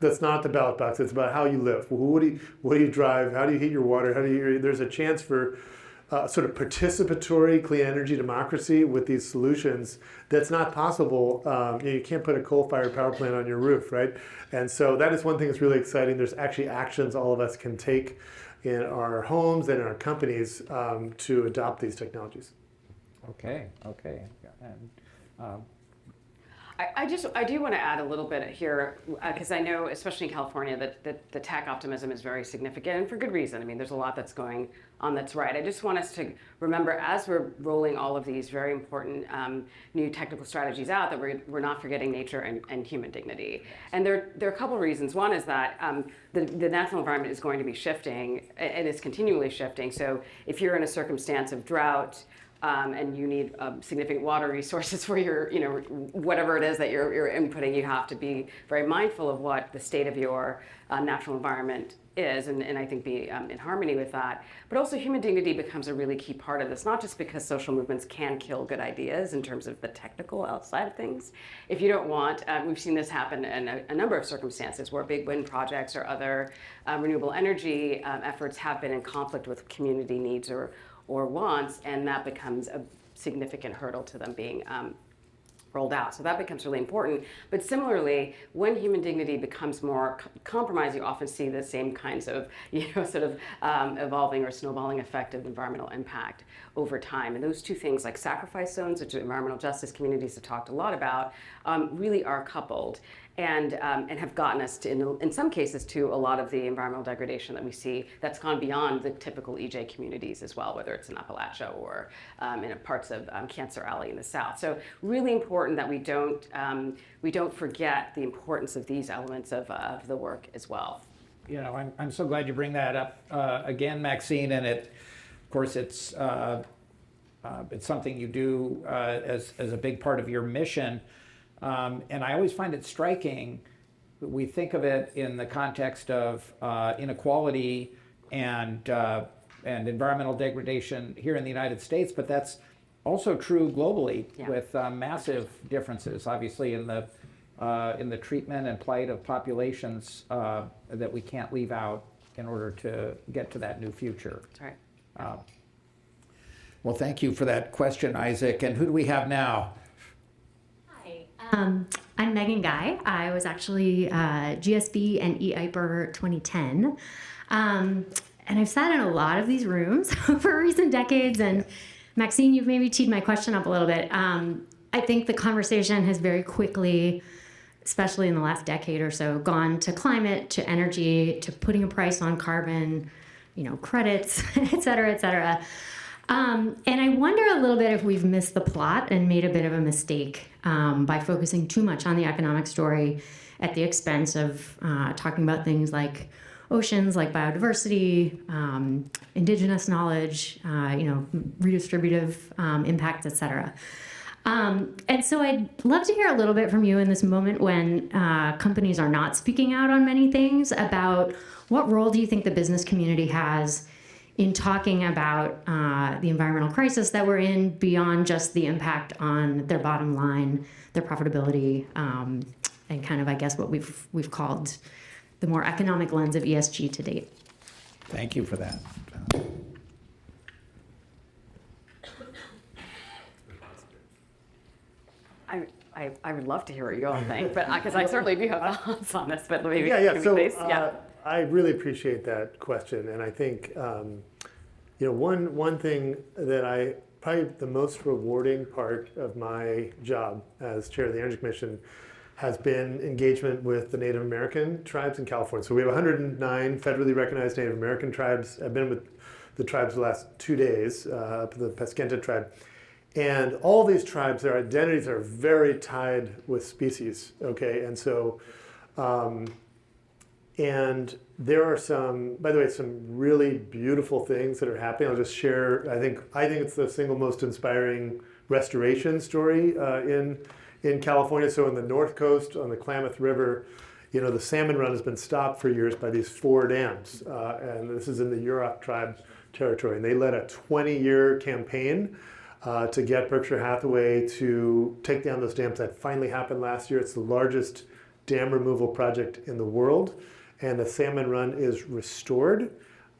That's not the ballot box. It's about how you live. What do you drive? How do you heat your water? There's a chance for sort of participatory clean energy democracy with these solutions that's not possible. You can't put a coal-fired power plant on your roof, right? And so that is one thing that's really exciting. There's actually actions all of us can take in our homes and in our companies to adopt these technologies. Okay. And, I do want to add a little bit here, because I know, especially in California, that the tech optimism is very significant, and for good reason. I mean, there's a lot that's going on that's right. I just want us to remember, as we're rolling all of these very important new technical strategies out, that we're not forgetting nature and human dignity. And there are a couple of reasons. One is that the natural environment is going to be shifting, and it's continually shifting. So if you're in a circumstance of drought, and you need significant water resources for your, whatever it is that you're inputting, you have to be very mindful of what the state of your natural environment is, and I think be in harmony with that. But also human dignity becomes a really key part of this, not just because social movements can kill good ideas in terms of the technical outside of things. If you don't want, we've seen this happen in a number of circumstances where big wind projects or other renewable energy efforts have been in conflict with community needs or wants, and that becomes a significant hurdle to them being rolled out. So that becomes really important. But similarly, when human dignity becomes more compromised, you often see the same kinds of, sort of evolving or snowballing effect of environmental impact over time. And those two things, like sacrifice zones, which environmental justice communities have talked a lot about, really are coupled. And have gotten us to, in some cases, to a lot of the environmental degradation that we see that's gone beyond the typical EJ communities as well, whether it's in Appalachia or in parts of Cancer Alley in the South. So really important that we don't forget the importance of these elements of the work as well. I'm so glad you bring that up again, Maxine, and of course, it's something you do as a big part of your mission. And I always find it striking. We think of it in the context of inequality and environmental degradation here in the United States, but that's also true globally with massive differences, obviously, in the treatment and plight of populations that we can't leave out in order to get to that new future. That's right. Well, thank you for that question, Isaac. And who do we have now? I'm Megan Guy. I was actually GSB and EIPER 2010. And I've sat in a lot of these rooms over recent decades. And Maxine, you've maybe teed my question up a little bit. I think the conversation has very quickly, especially in the last decade or so, gone to climate, to energy, to putting a price on carbon, credits, et cetera, et cetera. And I wonder a little bit if we've missed the plot and made a bit of a mistake by focusing too much on the economic story at the expense of talking about things like oceans, like biodiversity, indigenous knowledge, redistributive impacts, et cetera. And so I'd love to hear a little bit from you in this moment when companies are not speaking out on many things about what role do you think the business community has in talking about the environmental crisis that we're in beyond just the impact on their bottom line, their profitability, and kind of, I guess, what we've called the more economic lens of ESG to date. Thank you for that. I would love to hear what you all think, but because I certainly do have thoughts on this, but maybe So I really appreciate that question, and I think one thing that probably the most rewarding part of my job as chair of the Energy Commission has been engagement with the Native American tribes in California. So we have 109 federally recognized Native American tribes. I've been with the tribes the last 2 days, up to the Pesquenta tribe. And all these tribes, their identities are very tied with species, okay? And so, and there are some really beautiful things that are happening. I'll just share, I think it's the single most inspiring restoration story in California. So in the North Coast, on the Klamath River, the salmon run has been stopped for years by these 4 dams. And this is in the Yurok tribe territory. And they led a 20-year campaign to get Berkshire Hathaway to take down those dams. That finally happened last year. It's the largest dam removal project in the world. And the salmon run is restored.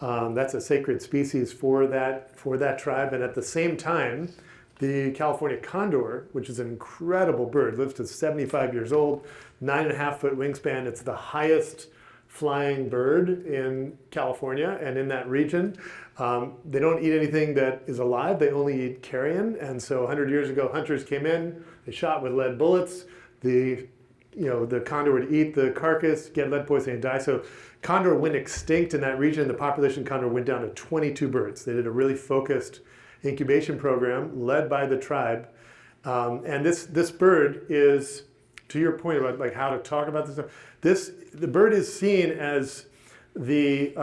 That's a sacred species for that tribe. And at the same time, the California condor, which is an incredible bird, lives to 75 years old, 9.5-foot wingspan. It's the highest flying bird in California and in that region. They don't eat anything that is alive. They only eat carrion. And so 100 years ago, hunters came in, they shot with lead bullets. The condor would eat the carcass, get lead poisoning, and die. So condor went extinct in that region. The population of condor went down to 22 birds. They did a really focused incubation program led by the tribe. And this bird is, to your point about like how to talk about this stuff, the bird is seen as the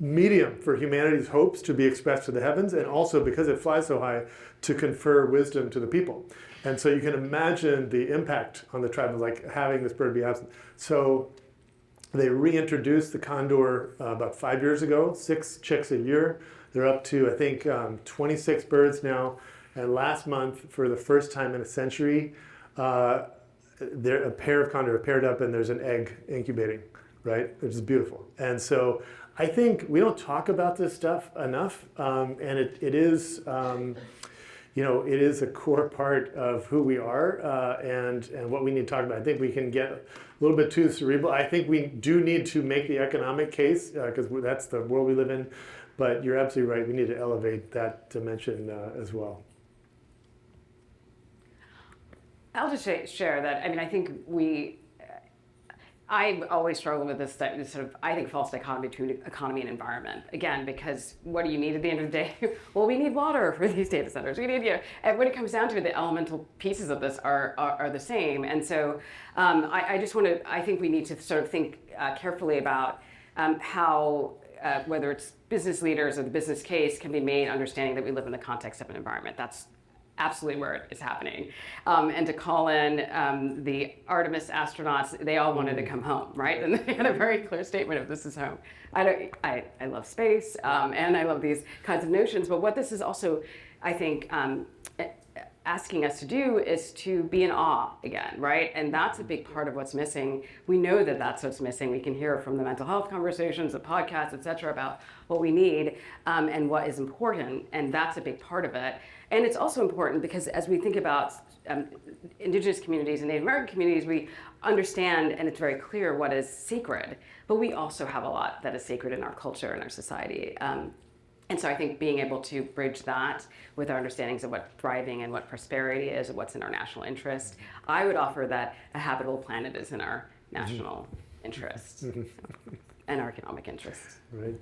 medium for humanity's hopes to be expressed to the heavens, and also because it flies so high, to confer wisdom to the people. And so you can imagine the impact on the tribe of like having this bird be absent. So they reintroduced the condor about 5 years ago, 6 chicks a year. They're up to, I think, 26 birds now. And last month, for the first time in a century, a pair of condor are paired up and there's an egg incubating, right? Which is beautiful. And so I think we don't talk about this stuff enough. And it is, it is a core part of who we are and what we need to talk about. I think we can get a little bit too cerebral. I think we do need to make the economic case because that's the world we live in. But you're absolutely right. We need to elevate that dimension as well. I'll just share that. I mean, I think I've always struggled with this sort of, I think, false dichotomy between economy and environment. Again, because what do you need at the end of the day? Well, we need water for these data centers. We need, and when it comes down to it, the elemental pieces of this are the same. And so I think we need to sort of think carefully about how, whether it's business leaders or the business case can be made understanding that we live in the context of an environment. That's absolutely where it is happening. And to call in the Artemis astronauts, they all wanted to come home, right? And they had a very clear statement of this is home. I love space and I love these kinds of notions, but what this is also, I think, asking us to do is to be in awe again, right? And that's a big part of what's missing. We know that that's what's missing. We can hear from the mental health conversations, the podcasts, et cetera, about what we need and what is important, and that's a big part of it. And it's also important because as we think about indigenous communities and Native American communities, we understand, and it's very clear, what is sacred, but we also have a lot that is sacred in our culture and our society. And so I think being able to bridge that with our understandings of what thriving and what prosperity is and what's in our national interest, I would offer that a habitable planet is in our national interest and our economic interest. Right.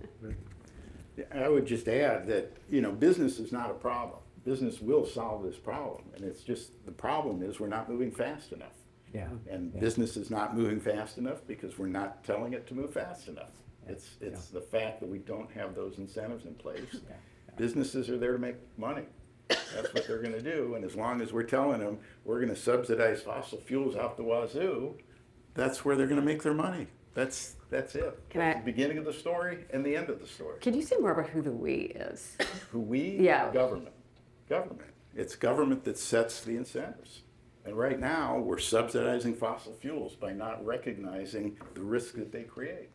Yeah, I would just add that, business is not a problem. Business will solve this problem. And it's just, the problem is we're not moving fast enough. Yeah. And business is not moving fast enough because we're not telling it to move fast enough. It's the fact that we don't have those incentives in place. Businesses are there to make money. That's what they're going to do. And as long as we're telling them we're going to subsidize fossil fuels out the wazoo, that's where they're going to make their money. That's it. That's the beginning of the story and the end of the story. Could you say more about who the we is? Who we? Yeah. Government. It's government that sets the incentives. And right now, we're subsidizing fossil fuels by not recognizing the risk that they create.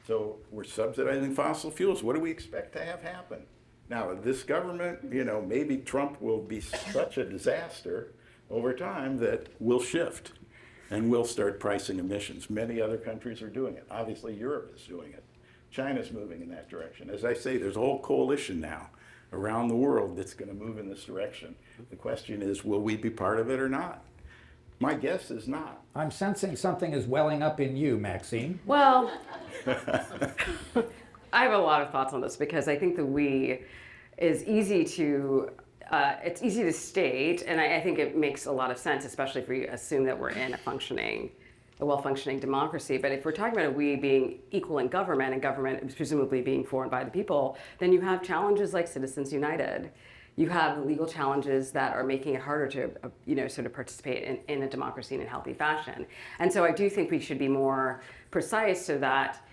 So we're subsidizing fossil fuels. What do we expect to have happen? Now, this government, maybe Trump will be such a disaster over time that we'll shift and we'll start pricing emissions. Many other countries are doing it. Obviously, Europe is doing it. China's moving in that direction. As I say, there's a whole coalition now around the world that's going to move in this direction. The question is, will we be part of it or not? My guess is not. I'm sensing something is welling up in you, Maxine. Well, I have a lot of thoughts on this because I think the we is easy to, it's easy to state, and I think it makes a lot of sense, especially if we assume that we're in a well-functioning democracy. But if we're talking about a we being equal in government, and government is presumably being formed by the people, then you have challenges like Citizens United. you have legal challenges that are making it harder to, sort of participate in a democracy in a healthy fashion. And so I do think we should be more precise so that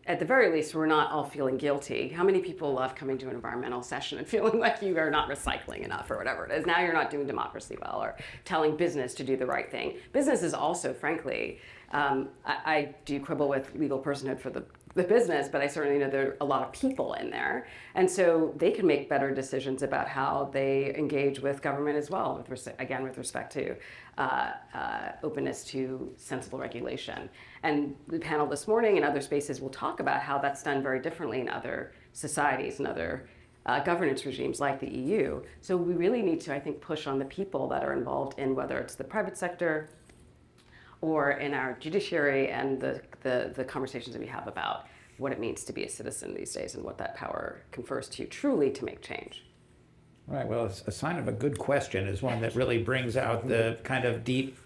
at the very least, we're not all feeling guilty. How many people love coming to an environmental session and feeling like you are not recycling enough or whatever it is? Now you're not doing democracy well, or telling business to do the right thing. Business is also, frankly, I do quibble with legal personhood for the business, but I certainly know there are a lot of people in there. And so they can make better decisions about how they engage with government as well, with respect to openness to sensible regulation. And the panel this morning and other spaces will talk about how that's done very differently in other societies and other governance regimes like the EU. So we really need to, I think, push on the people that are involved in whether it's the private sector or in our judiciary and the conversations that we have about what it means to be a citizen these days and what that power confers to you truly to make change. Right, well, a sign of a good question is one that really brings out the kind of deep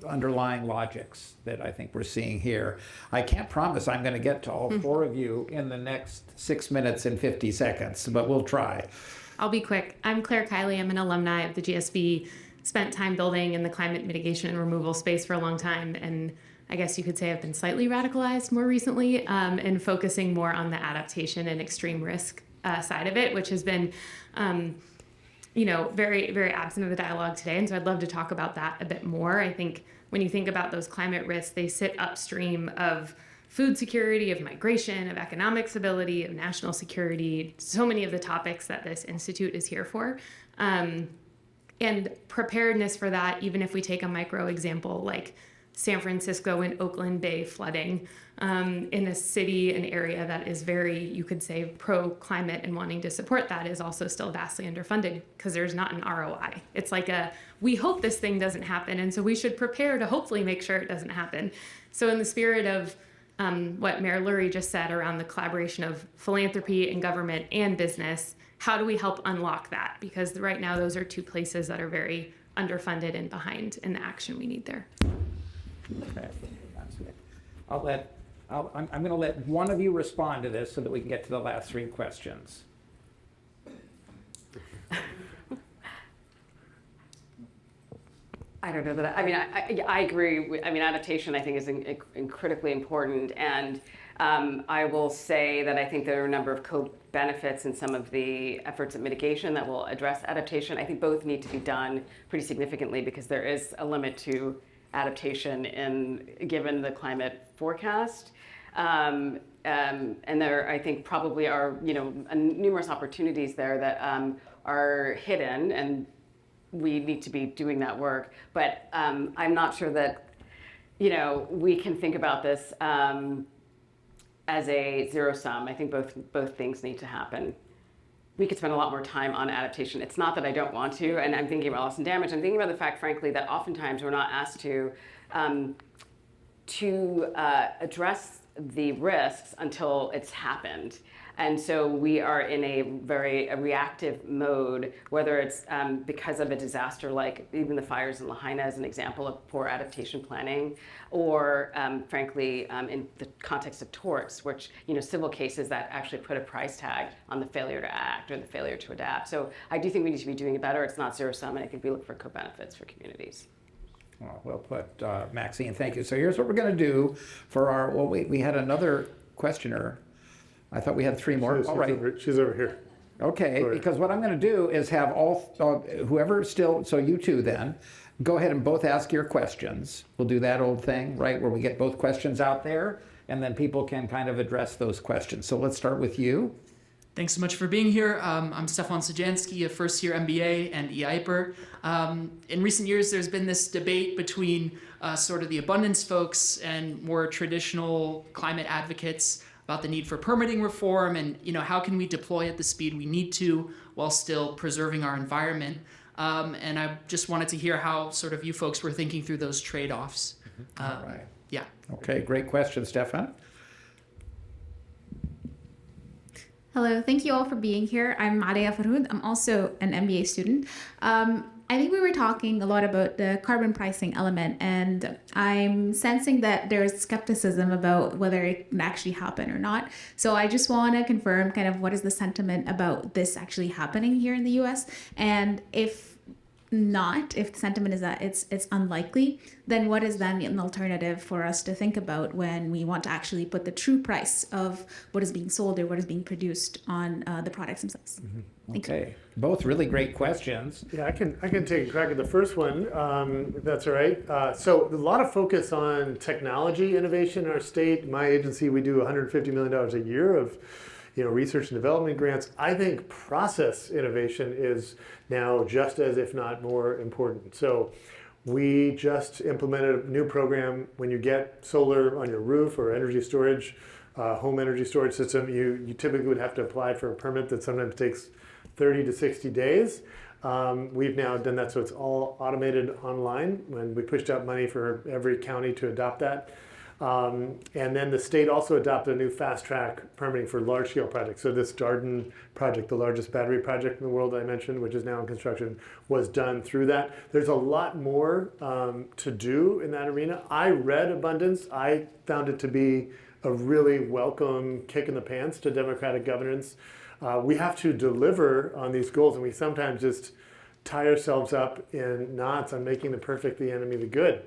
underlying logics that I think we're seeing here. I can't promise I'm going to get to all four of you in the next 6 minutes and 50 seconds, but we'll try. I'll be quick. I'm Claire Kiley. I'm an alumni of the GSB. Spent time building in the climate mitigation and removal space for a long time, and I guess you could say I've been slightly radicalized more recently and focusing more on the adaptation and extreme risk side of it, which has been, very, very absent of the dialogue today. And so I'd love to talk about that a bit more. I think when you think about those climate risks, they sit upstream of food security, of migration, of economic stability, of national security, so many of the topics that this institute is here for. And preparedness for that, even if we take a micro example like San Francisco and Oakland Bay flooding in a city, an area that is very, you could say, pro-climate and wanting to support that is also still vastly underfunded because there's not an ROI. It's like we hope this thing doesn't happen, and so we should prepare to hopefully make sure it doesn't happen. So in the spirit of what Mayor Lurie just said around the collaboration of philanthropy and government and business, how do we help unlock that? Because right now those are two places that are very underfunded and behind in the action we need there. Okay. I'm going to let one of you respond to this so that we can get to the last three questions. I don't know that. I agree. Adaptation I think is critically important, and I will say that I think there are a number of co-benefits in some of the efforts at mitigation that will address adaptation. I think both need to be done pretty significantly because there is a limit to adaptation given the climate forecast. And there, I think, probably are numerous opportunities there that are hidden, and we need to be doing that work. But I'm not sure that we can think about this as a zero sum. I think both things need to happen. We could spend a lot more time on adaptation. It's not that I don't want to, and I'm thinking about loss and damage. I'm thinking about the fact, frankly, that oftentimes we're not asked to address the risks until it's happened. And so we are in a very reactive mode, whether it's because of a disaster like even the fires in Lahaina as an example of poor adaptation planning, or frankly, in the context of torts, which, civil cases that actually put a price tag on the failure to act or the failure to adapt. So I do think we need to be doing it better. It's not zero sum, and I think we look for co-benefits for communities. Well put, Maxine, thank you. So here's what we're going to do for we had another questioner. I thought we had three more. All right. She's over here. Okay, because what I'm going to do is have whoever still, so you two then, go ahead and both ask your questions. We'll do that old thing, right, where we get both questions out there, and then people can kind of address those questions. So let's start with you. Thanks so much for being here. I'm Stefan Sajansky, a first-year MBA and EIPer. In recent years, there's been this debate between sort of the abundance folks and more traditional climate advocates about the need for permitting reform and how can we deploy at the speed we need to while still preserving our environment. And I just wanted to hear how sort of you folks were thinking through those trade-offs. All right. Yeah. Okay, great question, Stefan. Hello, thank you all for being here. I'm Maria Farhoud. I'm also an MBA student. I think we were talking a lot about the carbon pricing element, and I'm sensing that there's skepticism about whether it can actually happen or not. So I just want to confirm kind of what is the sentiment about this actually happening here in the US, and if the sentiment is that it's unlikely, then what is then an alternative for us to think about when we want to actually put the true price of what is being sold or what is being produced on the products themselves? Thank you. Okay, both really great questions. Yeah, I can take a crack at the first one, if that's all right. So a lot of focus on technology innovation in our state. My agency, we do $150 million a year of research and development grants. I think process innovation is now just as, if not more important. So we just implemented a new program. When you get solar on your roof or energy storage, home energy storage system, you typically would have to apply for a permit that sometimes takes 30 to 60 days. We've now done that so it's all automated online, when we pushed out money for every county to adopt that. And then the state also adopted a new fast track permitting for large scale projects. So this Darden project, the largest battery project in the world I mentioned, which is now in construction, was done through that. There's a lot more to do in that arena. I read Abundance. I found it to be a really welcome kick in the pants to democratic governance. We have to deliver on these goals, and we sometimes just tie ourselves up in knots on making the perfect the enemy of the good.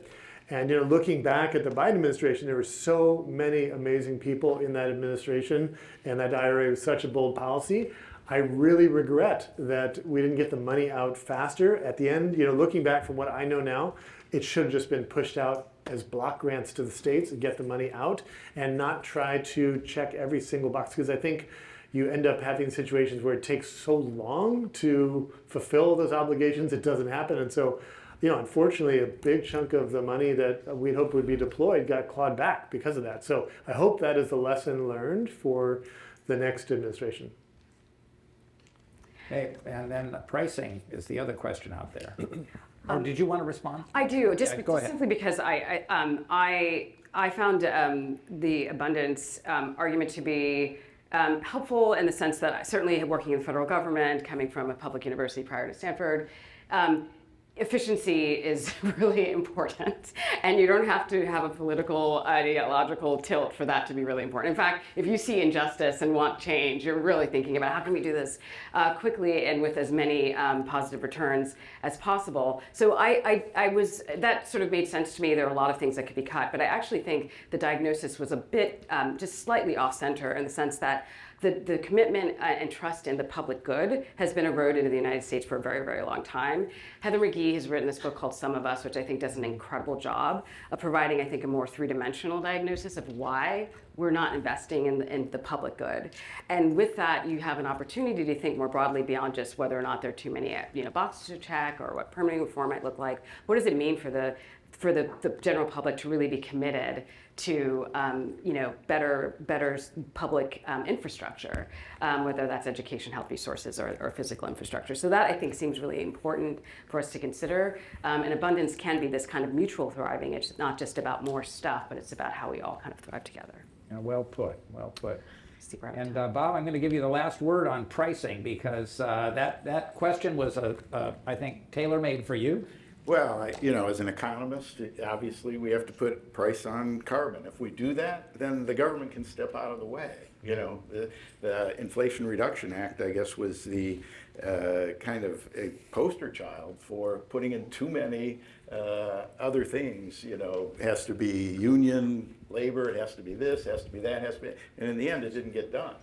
And looking back at the Biden administration, there were so many amazing people in that administration, and that IRA was such a bold policy. I really regret that we didn't get the money out faster. At the end, looking back from what I know now, it should have just been pushed out as block grants to the states and get the money out, and not try to check every single box, because I think you end up having situations where it takes so long to fulfill those obligations, it doesn't happen. And so, unfortunately, a big chunk of the money that we'd hoped would be deployed got clawed back because of that. So I hope that is the lesson learned for the next administration. Okay, and then pricing is the other question out there. Or did you want to respond? I do, just go ahead. simply because I found the abundance argument to be helpful in the sense that certainly working in the federal government, coming from a public university prior to Stanford, efficiency is really important, and you don't have to have a political, ideological tilt for that to be really important. In fact, if you see injustice and want change, you're really thinking about how can we do this quickly and with as many positive returns as possible. So that sort of made sense to me. There are a lot of things that could be cut, but I actually think the diagnosis was a bit just slightly off-center in the sense that the commitment and trust in the public good has been eroded in the United States for a very, very long time. Heather McGhee has written this book called Some of Us, which I think does an incredible job of providing, I think, a more three-dimensional diagnosis of why we're not investing in the public good. And with that, you have an opportunity to think more broadly beyond just whether or not there are too many boxes to check or what permitting reform might look like. What does it mean for the general public to really be committed to better public infrastructure, whether that's education, health resources, or physical infrastructure. So that, I think, seems really important for us to consider. And abundance can be this kind of mutual thriving. It's not just about more stuff, but it's about how we all kind of thrive together. Yeah, well put, well put. And Bob, I'm going to give you the last word on pricing, because that question was, I think, tailor-made for you. Well, as an economist, obviously we have to put price on carbon. If we do that, then the government can step out of the way. The Inflation Reduction Act, I guess, was the kind of a poster child for putting in too many other things. It has to be union labor, it has to be this, it has to be that, it has to be, and in the end, it didn't get done.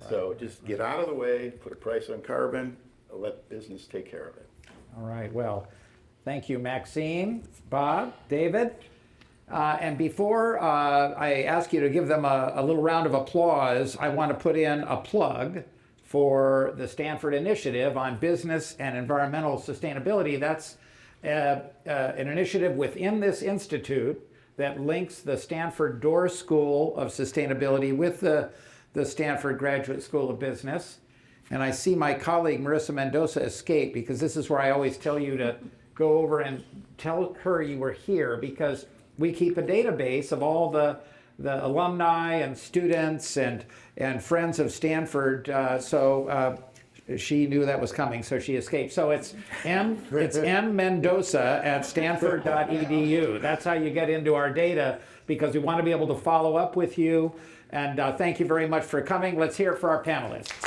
Right. So just get out of the way, put a price on carbon, let business take care of it. All right, well, thank you, Maxine, Bob, David. And before I ask you to give them a little round of applause, I want to put in a plug for the Stanford Initiative on Business and Environmental Sustainability. That's an initiative within this institute that links the Stanford Doerr School of Sustainability with the Stanford Graduate School of Business. And I see my colleague Marissa Mendoza escape, because this is where I always tell you to go over and tell her you were here, because we keep a database of all the alumni and students and friends of Stanford. So she knew that was coming, so she escaped. So it's M Mendoza at stanford.edu. That's how you get into our data, because we want to be able to follow up with you. And thank you very much for coming. Let's hear it for our panelists.